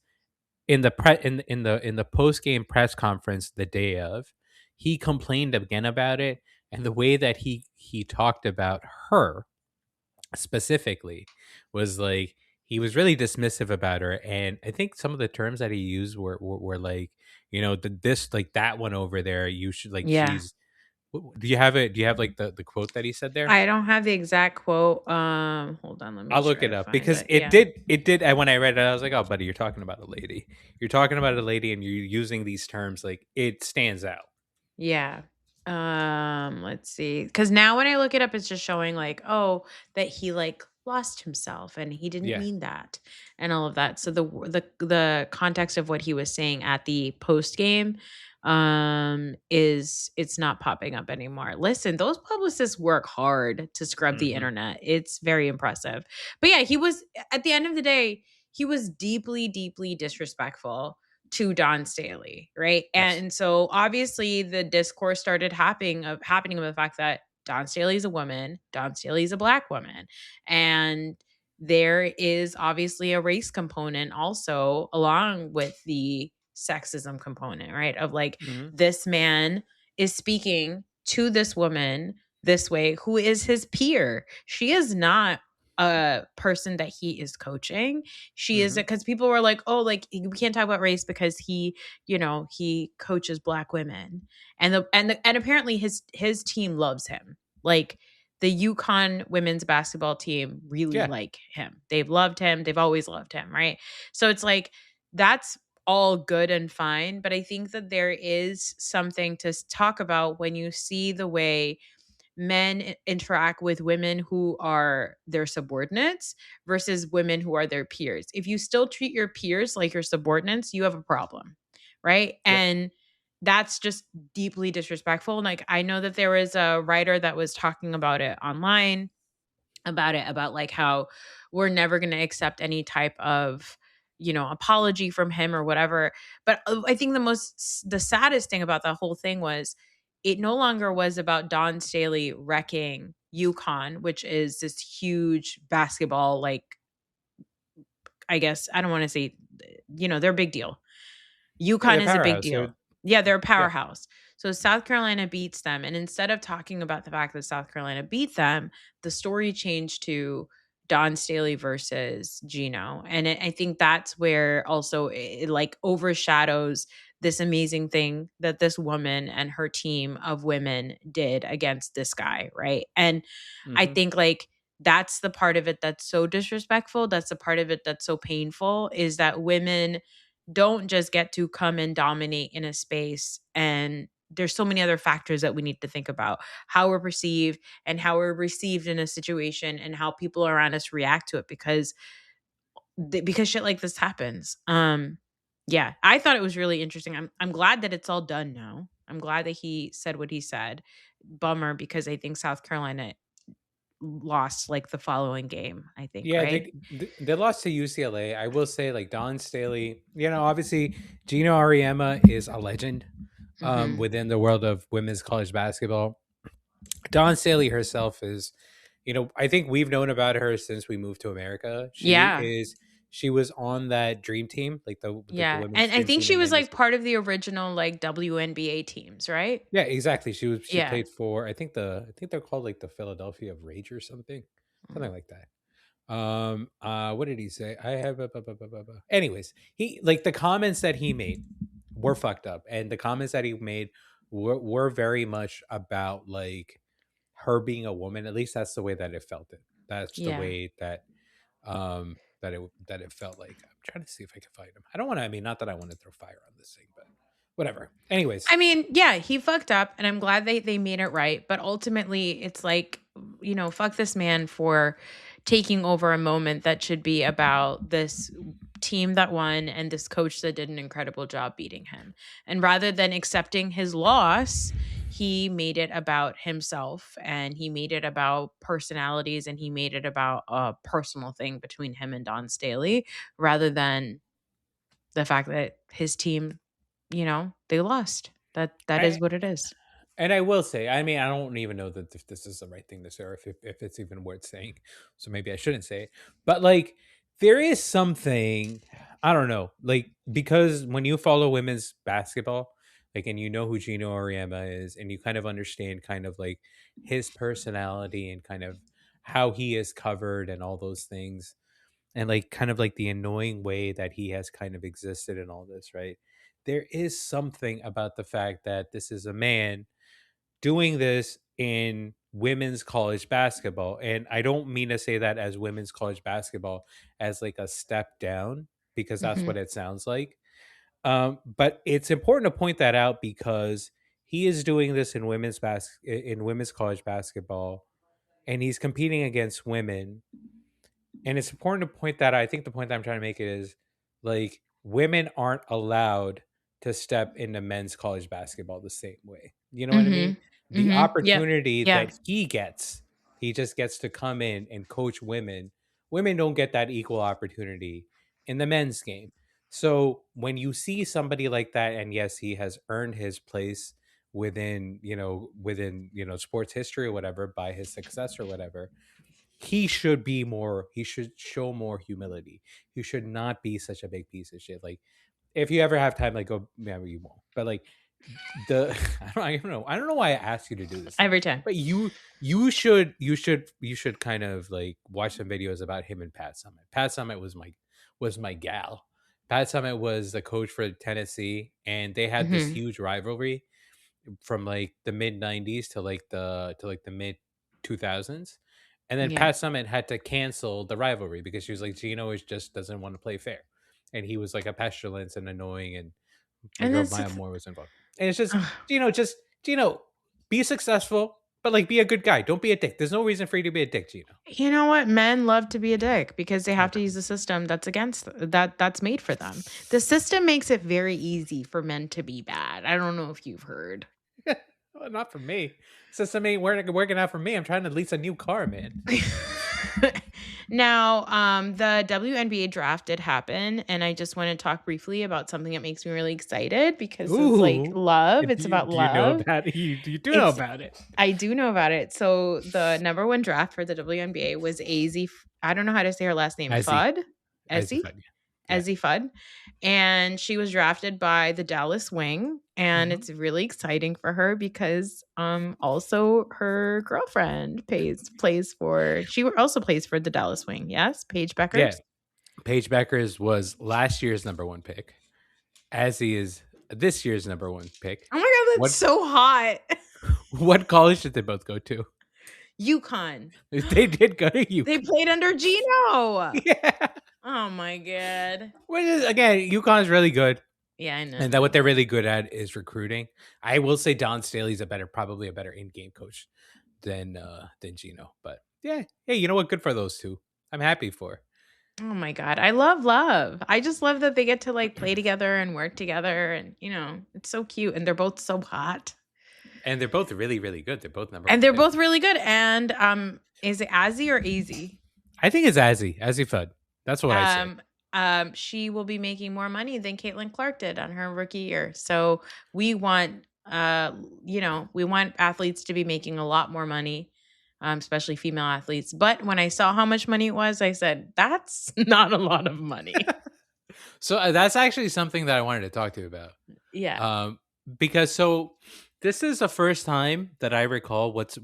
in the post game press conference the day of, he complained again about it, and the way that he talked about her specifically was like he was really dismissive about her, and I think some of the terms that he used were like, this like that one over there, you should like Yeah. she's. Do you have it? Do you have like the quote that he said there? I don't have the exact quote. Hold on, let me I'll look try it to up find because it. it Yeah. did it did and when I read it, I was like, oh buddy, you're talking about a lady. You're talking about a lady and you're using these terms, like it stands out. Yeah. Let's see. Cause now when I look it up, it's just showing like, oh, that he like lost himself and he didn't Yeah. mean that and all of that. So the context of what he was saying at the post game is it's not popping up anymore. Listen, those publicists work hard to scrub the Hmm. internet. It's very impressive. But yeah, he was at the end of the day, he was deeply, deeply disrespectful to Don Staley, right? Yes. And so obviously the discourse started happening of the fact that Don Staley's a woman, Don Staley's a black woman. And there is obviously a race component also along with the sexism component, right? Of like Hmm. this man is speaking to this woman this way who is his peer. She is not a person that he is coaching. She is Hmm. because people were like, oh, like we can't talk about race because he coaches black women, and apparently his team loves him. Like the Yukon women's basketball team really Yeah. like him. They've loved him. They've always loved him, right? So it's like that's all good and fine, but I think that there is something to talk about when you see the way men interact with women who are their subordinates versus women who are their peers. If you still treat your peers like your subordinates, you have a problem, right? Yep. And that's just deeply disrespectful. Like I know that there was a writer that was talking about it online about like how we're never going to accept any type of apology from him or whatever. But I think the saddest thing about that whole thing was it no longer was about Don Staley wrecking UConn, which is this huge basketball, like, I guess I don't want to say, they're a big deal. Yeah, the UConn is a big powerhouse. deal. Yeah, they're a Yeah. powerhouse. So South Carolina beats them. And instead of talking about the fact that South Carolina beat them, the story changed to Don Staley versus Gino. And I think that's where also it like overshadows this amazing thing that this woman and her team of women did against this guy. Right. And I Hmm. think like that's the part of it that's so disrespectful. That's the part of it that's so painful is that women don't just get to come and dominate in a space, and there's so many other factors that we need to think about how we're perceived and how we're received in a situation and how people around us react to it because shit like this happens. Yeah, I thought it was really interesting. I'm glad that it's all done now. I'm glad that he said what he said. Bummer because I think South Carolina lost like the following game, I think, Yeah, right? they lost to UCLA. I will say, like Don Staley, obviously Gino Auriemma is a legend Mhm. within the world of women's college basketball. Dawn Staley herself is, I think we've known about her since we moved to America. Yeah. She was on that dream team, like the Yeah, women's and I dream think team she in was, like, '96. part of the original, like, WNBA teams, right? Yeah, exactly. She Yeah. played for, I think they're called like the Philadelphia Rage or something Mm. like that. What did he say? I have anyways, he like the comments that he made were fucked up, and the comments that he made were very much about like her being a woman. At least that's the way that it felt. That's the Yeah. way that that it felt like. I'm trying to see if I can find him. I don't want to. I mean, not that I want to throw fire on this thing, but whatever. Anyways, I mean, yeah, he fucked up, and I'm glad they made it right. But ultimately, it's like, fuck this man for taking over a moment that should be about this team that won and this coach that did an incredible job beating him. And rather than accepting his loss, he made it about himself, and he made it about personalities, and he made it about a personal thing between him and Don Staley rather than the fact that his team, they lost. That is I what it is. and I will say, I mean, I don't even know that if this is the right thing to say or if it's even worth saying. So maybe I shouldn't say it. But like, there is something, I don't know, like, because when you follow women's basketball, like, and you know who Gino Auriemma is, and you kind of understand kind of like his personality and kind of how he is covered and all those things, and like kind of like the annoying way that he has kind of existed in all this, right? There is something about the fact that this is a man doing this in women's college basketball. And I don't mean to say that as women's college basketball as like a step down, because that's Mhm. what it sounds like. But it's important to point that out because he is doing this in in women's college basketball, and he's competing against women, and it's important to point that out. I think the point that I'm trying to make is like women aren't allowed to step into men's college basketball the same way. You know what I mean? Mhm. The Mhm. Yep. opportunity Yeah. that he just gets to come in and coach women. Women don't get that equal opportunity in the men's game. So when you see somebody like that, and yes, he has earned his place within sports history or whatever by his success or whatever, he should show more humility. He should not be such a big piece of shit. Like, if you ever have time, like, go, maybe you won't, but like the I don't know why I asked you to do this, Every time. but you should kind of like watch some videos about him and Pat Summit. Pat Summit was my gal. Pat Summit was the coach for Tennessee, and they had this Mhm. huge rivalry from like the mid '90s to like the mid 2000s. And then Yeah. Pat Summit had to cancel the rivalry because she was like, Gino is just doesn't want to play fair, and he was like a pestilence and annoying, and my And girl this Maya is Moore was involved. And it's just Gino, be successful, but like be a good guy. Don't be a dick. There's no reason for you to be a dick, Gino. you know what? Men love to be a dick because they have to Okay. use a system that's made for them. The system makes it very easy for men to be bad. I don't know if you've heard. Well, not for me. System ain't working out for me. I'm trying to lease a new car, man. Now, the WNBA draft did happen, and I just want to talk briefly about something that makes me really excited because it's like Ooh. love. Do It's about do you know love. about it? You do know It's about it. I do know about it. So the number one draft for the WNBA was I don't know how to say her last name. Izzy. Fudd, Izzy Ezzy, Fudd. Yeah. Ezzy Fudd, and she was drafted by the Dallas Wing, and Mhm. it's really exciting for her because also her girlfriend she also plays for the Dallas Wing. Yes, Paige Yeah. Beckers. Paige Beckers was last year's number one pick, as he is this year's number one pick. Oh my god, that's What so hot. what college did they both go to? UConn. They did go to They UConn. played under Gino. Yeah. Oh my god. Which is again, UConn's really good. Yeah, I And that what know. they're really good at is recruiting. I will say Don Staley's probably a better in-game coach than Gino. But yeah, hey, you know what? Good for those two. I'm happy for. Oh my god, I love love. I just love that they get to, like, play together and work together and, it's so cute, and they're both so hot. And they're both really, really good. They're both number And one they're picks. both really good, and, is it Azzy or AZ? I think it's Azzy Fudd. That's what I say. She will be making more money than Caitlin Clark did on her rookie year, so we want, we want athletes to be making a lot more money, especially female athletes, but when I saw how much money it was, I said, "That's not a lot of money." So that's actually something that I wanted to talk to you about. Yeah. Um, because this is the first time that I recall what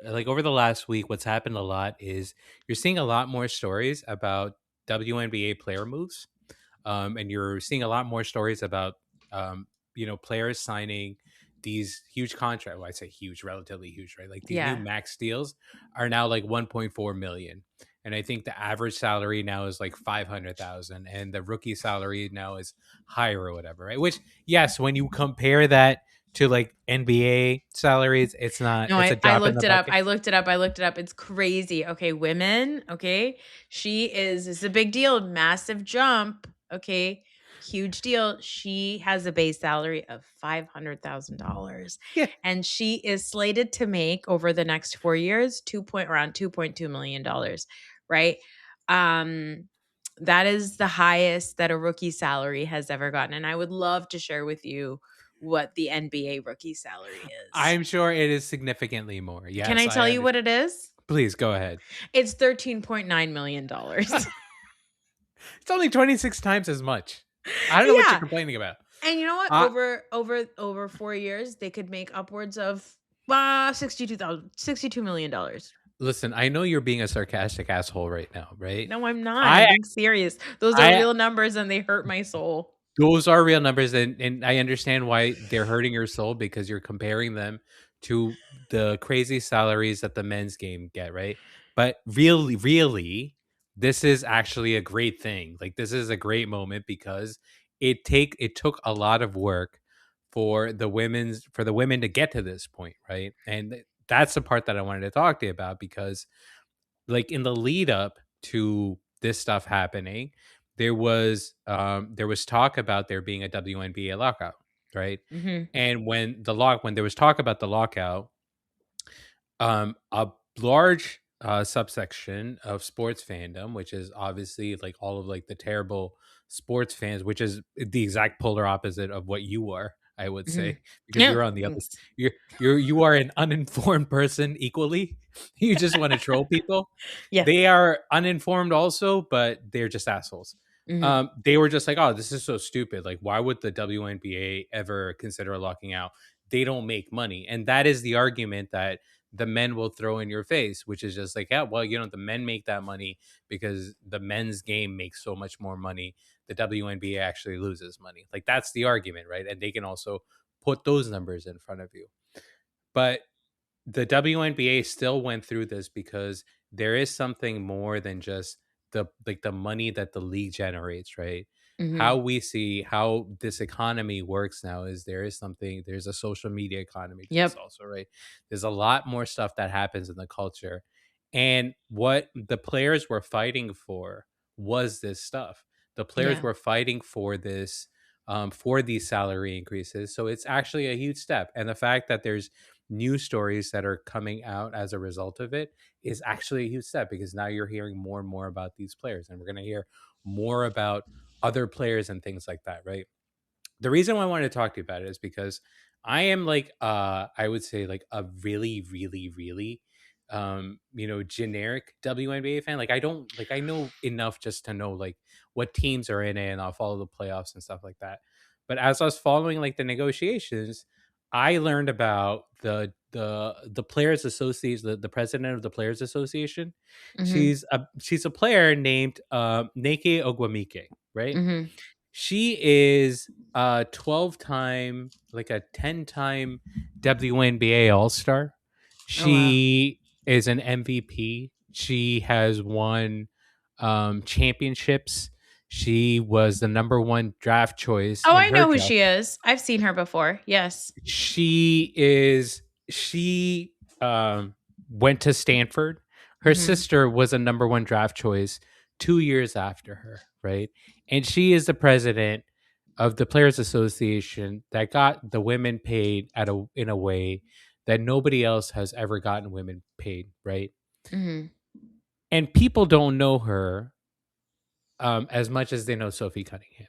like over the last week, what's happened a lot is you're seeing a lot more stories about WNBA player moves. And you're seeing a lot more stories about players signing these huge contract. Well, I say huge, relatively huge, right? Like these new Yeah. max deals are now like 1.4 million, and I think the average salary now is like 500,000, and the rookie salary now is higher or whatever, right? Which, yes, when you compare that to like NBA salaries, it's not. No, It's a I drop in the looked it up. bucket. I looked it up. I looked it up. It's crazy. Okay, women, okay? It's a big deal, massive jump, okay? Huge deal. She has a base salary of $500,000 Yeah, and she is slated to make over the next 4 years around $2.2 million dollars, right? Um that is the highest that a rookie salary has ever gotten, and I would love to share with you what the NBA rookie salary is. I'm sure it is significantly more. Can Yes, I I tell you understand. what it is? Please go ahead. It's $13.9 million. It's only 26 times as much. I don't know what you're Yeah, complaining about. and you know what? Uh, Over 4 years, they could make upwards of, 62 million dollars. listen, I know you're being a sarcastic asshole right now, right? No, I'm not. I I'm being serious. Those are I real numbers and they hurt my soul. Those are real numbers, and I understand why they're hurting your soul because you're comparing them to the crazy salaries that the men's game get, right? But really, this is actually a great thing. Like this is a great moment because it took a lot of work for the women to get to this point, right? And that's the part that I wanted to talk to you about because like in the lead up to this stuff happening, there was talk about there being a WNBA lockout, right? Mhm. And when there was talk about the lockout, a large subsection of sports fandom, which is obviously like all of like the terrible sports fans, which is the exact polar opposite of what you are, I would Mhm. say, because Yeah, you're on the other. thanks. You are an uninformed person equally. You just want to troll people. Yeah. They are uninformed also, but they're just assholes. Mhm. They were just like, oh, this is so stupid. Like, why would the WNBA ever consider locking out? They don't make money, and that is the argument that the men will throw in your face, which is just like, yeah, well, you know, the men make that money because the men's game makes so much more money. The WNBA actually loses money. Like that's the argument, right? And they can also put those numbers in front of you. But the WNBA still went through this because there is something more than just the money that the league generates, right? How Mhm. we see how this economy works now is there's a social media economy to this Yep. also, right? There's a lot more stuff that happens in the culture. And what the players were fighting for was this stuff. The players Yeah. were fighting for these salary increases. So it's actually a huge step. And the fact that there's news stories that are coming out as a result of it is actually a huge step because now you're hearing more and more about these players and we're going to hear more about other players and things like that, right? The reason why I wanted to talk to you about it is because I am like I would say like a really generic WNBA fan. Like I don't like I know enough just to know like what teams are in it and I'll follow the playoffs and stuff like that. But as I was following like the negotiations, I learned about the players association, the president of the players association. Mhm. She's a player named Neke Ogwamike, right? Mhm. She is a 12-time, like a 10-time WNBA All-Star. Oh, wow. She is an MVP. She has won championships. She was the number one draft choice Oh, in I her know who draft. she is. I've seen her before. Yes. She went to Stanford. Her Mhm. sister was a number one draft choice 2 years after her, right? And she is the president of the Players Association that got the women paid in a way that nobody else has ever gotten women paid, right? Mhm. And people don't know her as much as they know Sophie Cunningham,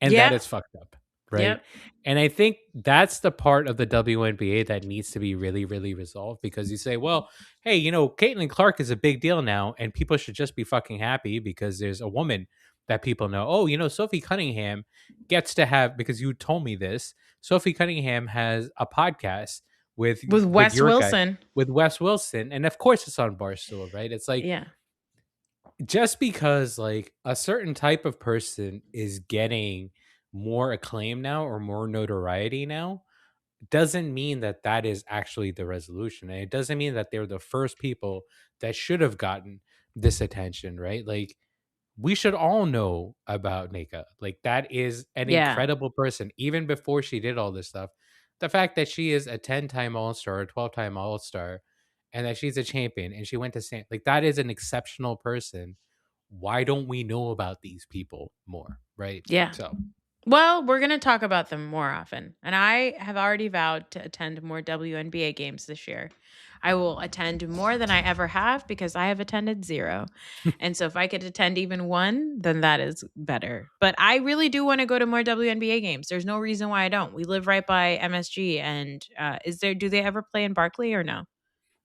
and that Yeah. is fucked up, right? Yep. And I think that's the part of the WNBA that needs to be really, really resolved because you say, well, hey, you know, Caitlin Clark is a big deal now, and people should just be fucking happy because there's a woman that people know. Oh, you know, Sophie Cunningham gets to have because you told me this. Sophie Cunningham has a podcast with With with Wes your guy Wilson. with Wes Wilson, and of course it's on Barstool, right? It's like Yeah. just because like a certain type of person is getting more acclaim now or more notoriety now, doesn't mean that that is actually the resolution. And it doesn't mean that they're the first people that should have gotten this attention, right? Like, we should all know about Nika. Like, that is an Yeah. incredible person. Even before she did all this stuff, the fact that she is a 10-time All Star, a 12-time All Star, and that she's a champion and she went to San, like, that is an exceptional person. Why don't we know about these people more, right? Yeah. So, Well, we're going to talk about them more often. And I have already vowed to attend more WNBA games this year. I will attend more than I ever have because I have attended 0. And so if I could attend even 1, then that is better. But I really do want to go to more WNBA games. There's no reason why I don't. We live right by MSG, and do they ever play in Barkley or no?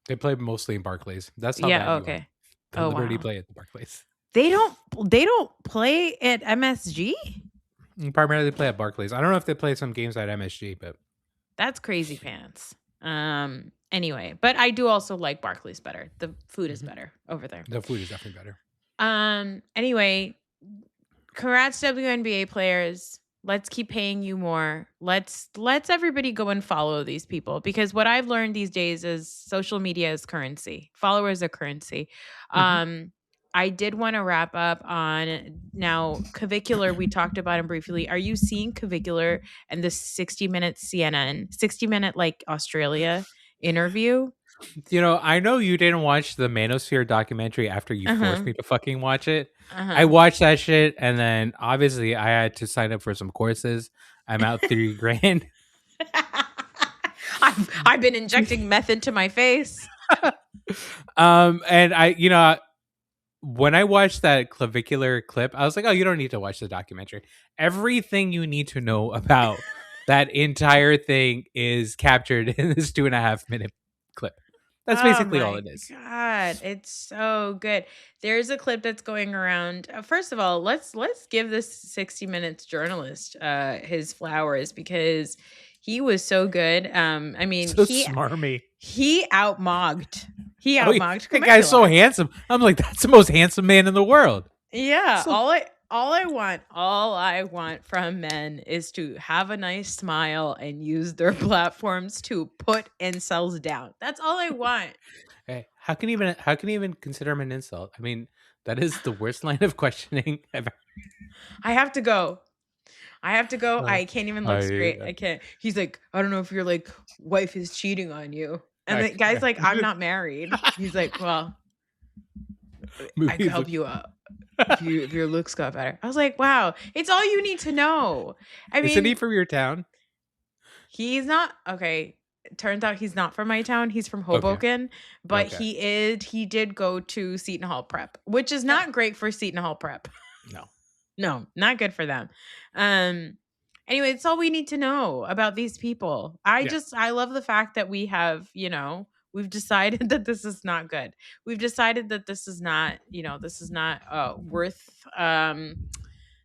they play mostly in Barclays. That's how Yeah, bad you are. okay. They Oh literally wow. play at the Barclays. They don't play at MSG? Primarily play at Barclays. I don't know if they play some games at MSG, but That's crazy pants. Anyway, but I do also like Barclays better. The food is mhm, better over there. the food is definitely better. Anyway, congrats WNBA players. Let's keep paying you more. Let's everybody go and follow these people, because what I've learned these days is social media is currency. Followers are currency. Mhm. Um I did want to wrap up on now Cavicular. We talked about him briefly. Are you seeing Cavicular and the 60-minute CNN, 60-minute like Australia interview? I know you didn't watch the Manosphere documentary after you forced Uh-huh. me to fucking watch it. I Uh-huh. watched that shit, and then obviously I had to sign up for some courses. I'm out 3 grand. I've been injecting meth into my face. And when I watched that clavicular clip, I was like, oh, you don't need to watch the documentary. Everything you need to know about that entire thing is captured in this 2.5 minute clip. That's Oh basically all my it is. god, it's so good. There's a clip that's going around. First of all, let's give this 60 minutes journalist his flowers, because he was so good. I mean, So he smarmy. he outmogged. He Oh, outmogged that guy's so Camicula. handsome. I'm like, that's the most handsome man in the world. Yeah, So all I want from men is to have a nice smile and use their platforms to put incels down. That's all I want. hey, how can you even consider him an insult? I mean, that is the worst line of questioning ever. I have to go. I have to go. Uh, I can't even look I, straight. I can't. He's like, I don't know if your like wife is cheating on you. And I, the guy's I, like, I'm not married. He's like, well, I movie could help look. you out if your looks got better. I was like, wow, it's all you need to know. I Isn't he mean, from your town? he's not okay. It turns out he's not from my town. He's from Okay. Hoboken, but Okay. he did go to Seton Hall Prep, which is Yeah. not great for Seton Hall Prep. No. No, not good for them. Um anyway, it's all we need to know about these people. Yeah. I love the fact that we have, we've decided that this is not good. We've decided that this is not, this is not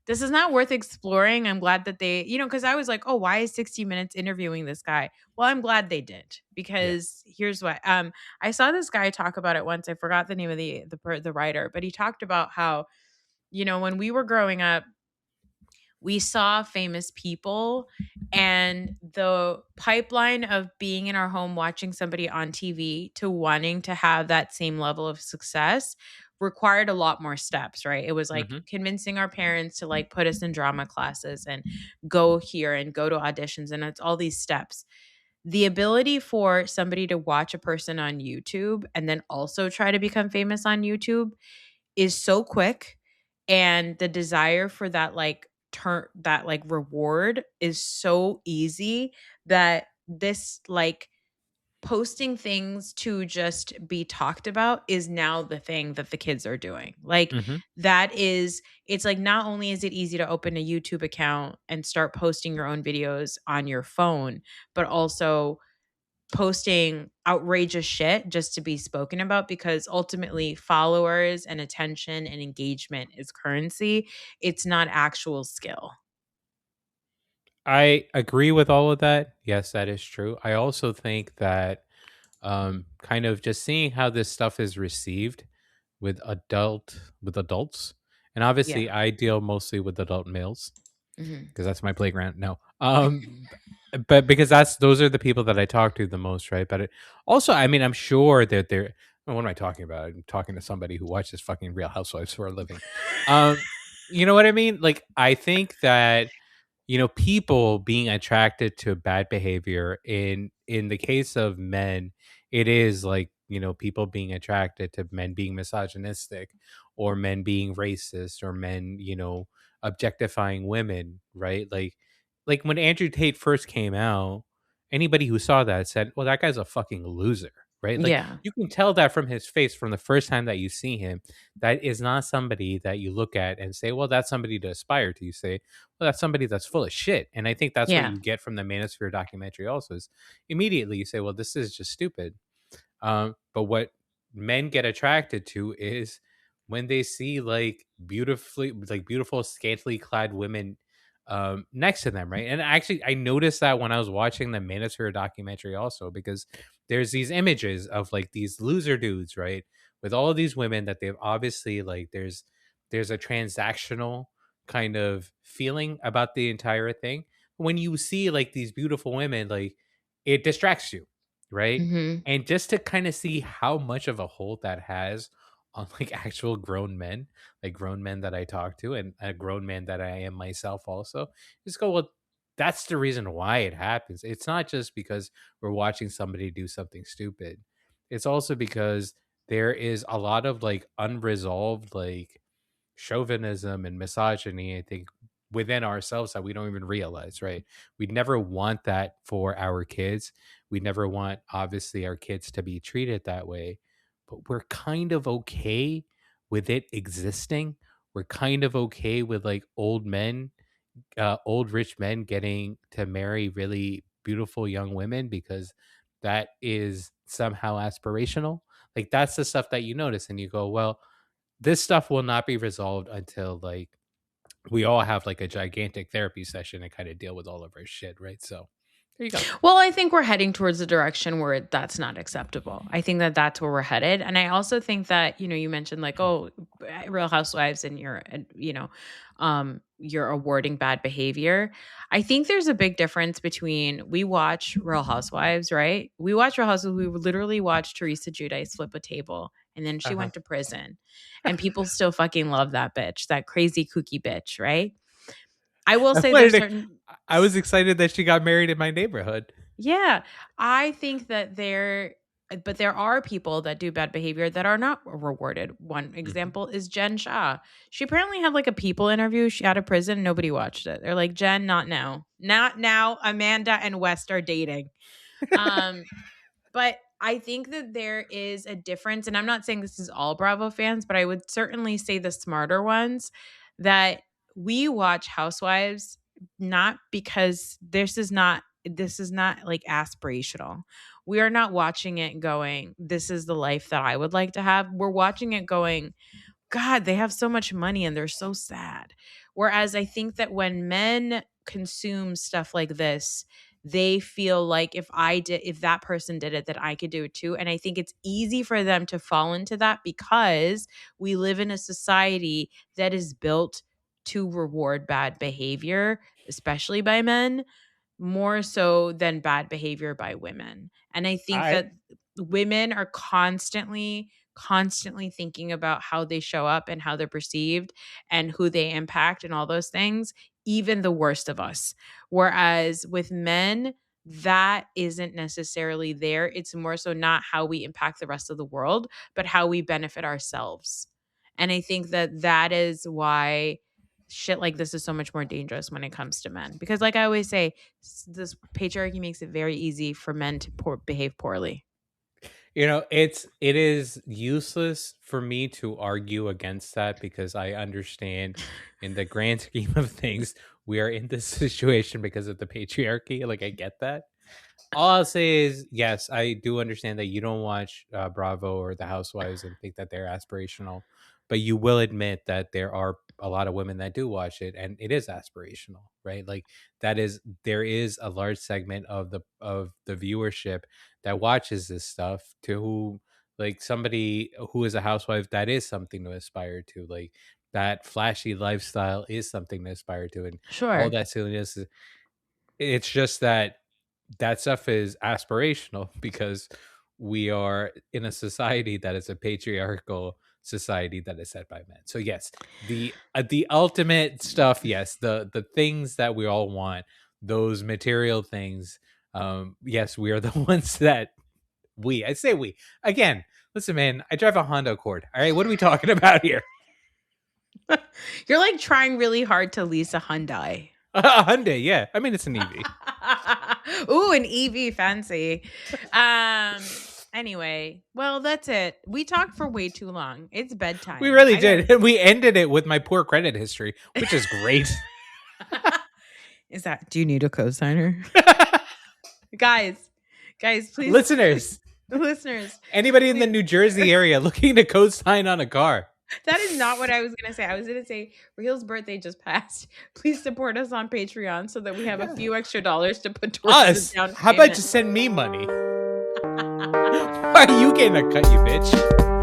this is not worth exploring. I'm glad that they, cuz I was like, "Oh, why is 60 minutes interviewing this guy?" Well, I'm glad they did, Yeah. because here's what I saw this guy talk about it once. I forgot the name of the writer, but he talked about how, when we were growing up, we saw famous people, and the pipeline of being in our home watching somebody on TV to wanting to have that same level of success required a lot more steps, right? It was like Mhm. convincing our parents to like put us in drama classes and go here and go to auditions, and it's all these steps. The ability for somebody to watch a person on YouTube and then also try to become famous on YouTube is so quick, and the desire for that like that like reward is so easy, that this like posting things to just be talked about is now the thing that the kids are doing. Like, Mhm. that is, it's like, not only is it easy to open a YouTube account and start posting your own videos on your phone, but also posting outrageous shit just to be spoken about, because ultimately followers and attention and engagement is currency. It's not actual skill. I agree with all of that. Yes, that is true. I also think that kind of just seeing how this stuff is received with adults, and Yeah. obviously I deal mostly with adult males Mhm. because that's my playground. No, but because those are the people that I talk to the most, right? But also, I mean, I'm sure that they're. What am I talking about? I'm talking to somebody who watches fucking Real Housewives for a living. Um, you know what I mean? Like, I think that people being attracted to bad behavior in the case of men, it is like, people being attracted to men being misogynistic or men being racist or men, objectifying women, right? Like when Andrew Tate first came out, anybody who saw that said, "Well, that guy's a fucking loser." Right? Like Yeah. you can tell that from his face from the first time that you see him. That is not somebody that you look at and say, "Well, that's somebody to aspire to." You say, well, that's somebody that's full of shit. And I think that's what Yeah. you get from the Manosphere documentary also is immediately you say, well, this is just stupid. But what men get attracted to is when they see like beautiful, scantily clad women next to them, right? And actually, I noticed that when I was watching the Manosphere documentary also, because there's these images of like these loser dudes, right? With all of these women that they've obviously like there's a transactional kind of feeling about the entire thing. When you see like these beautiful women, like it distracts you, right? Mhm. And just to kind of see how much of a hold that has on like actual grown men, like grown men that I talk to and a grown man that I am myself also, just go, well, that's the reason why it happens. It's not just because we're watching somebody do something stupid. It's also because there is a lot of like unresolved like chauvinism and misogyny, I think, within ourselves that we don't even realize, right? We'd never want that for our kids. We never want, obviously, our kids to be treated that way, but we're kind of okay with it existing. We're kind of okay with like old rich men getting to marry really beautiful young women because that is somehow aspirational. Like that's the stuff that you notice and you go, well, this stuff will not be resolved until like we all have like a gigantic therapy session and kind of deal with all of our shit, right? So there you go. Well, I think we're heading towards a direction where that's not acceptable. I think that that's where we're headed, and I also think that you mentioned like, oh, Real Housewives, and you're awarding bad behavior. I think there's a big difference between we watch Real Housewives, right? We watch Real Housewives. We literally watch Teresa Giudice flip a table, and then she Uh-huh. went to prison, and people still fucking love that bitch, that crazy kooky bitch, right? I will I say wanted there's to, certain I was excited that she got married in my neighborhood. yeah, I think that but there are people that do bad behavior that are not rewarded. One Mhm. example is Jen Shah. She apparently had like a People interview. She out of prison. Nobody watched it. They're like, Jen, not now. Not now. Amanda and West are dating. Um, but I think that there is a difference, and I'm not saying this is all Bravo fans, but I would certainly say the smarter ones that we watch Housewives not because this is not like aspirational. We are not watching it going, this is the life that I would like to have. We're watching it going, God, they have so much money and they're so sad. Whereas I think that when men consume stuff like this, they feel like if that person did it, that I could do it too. And I think it's easy for them to fall into that because we live in a society that is built to reward bad behavior, especially by men more so than bad behavior by women. And I think I that women are constantly thinking about how they show up and how they're perceived and who they impact and all those things, even the worst of us. Whereas with men, that isn't necessarily there. It's more so not how we impact the rest of the world, but how we benefit ourselves. And I think that that is why shit like this is so much more dangerous when it comes to men. Because, like I always say, this patriarchy makes it very easy for men to behave poorly. it is useless for me to argue against that because I understand in the grand scheme of things we are in this situation because of the patriarchy. Like I get that. All I'll say is, yes, I do understand that you don't watch Bravo or The Housewives and think that they're aspirational, but you will admit that there are a lot of women that do watch it, and it is aspirational, right? Like there is a large segment of the viewership that watches this stuff to who like somebody who is a housewife that is something to aspire to, like that flashy lifestyle is something to aspire to, and all Sure. that silliness. It's just that. that stuff is aspirational because we are in a society that is a patriarchal society that is set by men. So yes, the ultimate stuff, yes, the things that we all want, those material things, yes, we are the ones that I say we again. Listen, man, I drive a Honda Accord. All right, what are we talking about here? You're like trying really hard to lease a Hyundai. A Hyundai, yeah. I mean, it's an EV. Ooh, an EV, fancy. Anyway, well, that's it. We talked for way too long. It's bedtime. We really did. And we ended it with my poor credit history, which is great. Do you need a cosigner? Guys, please. Listeners, anybody in the New Jersey area looking to co-sign on a car. That is not what I was going to say. I was going to say Raheel's birthday just passed. Please support us on Patreon so that we have a few extra dollars to put towards us. The down How about you send me money? Why are you getting a cut, you bitch?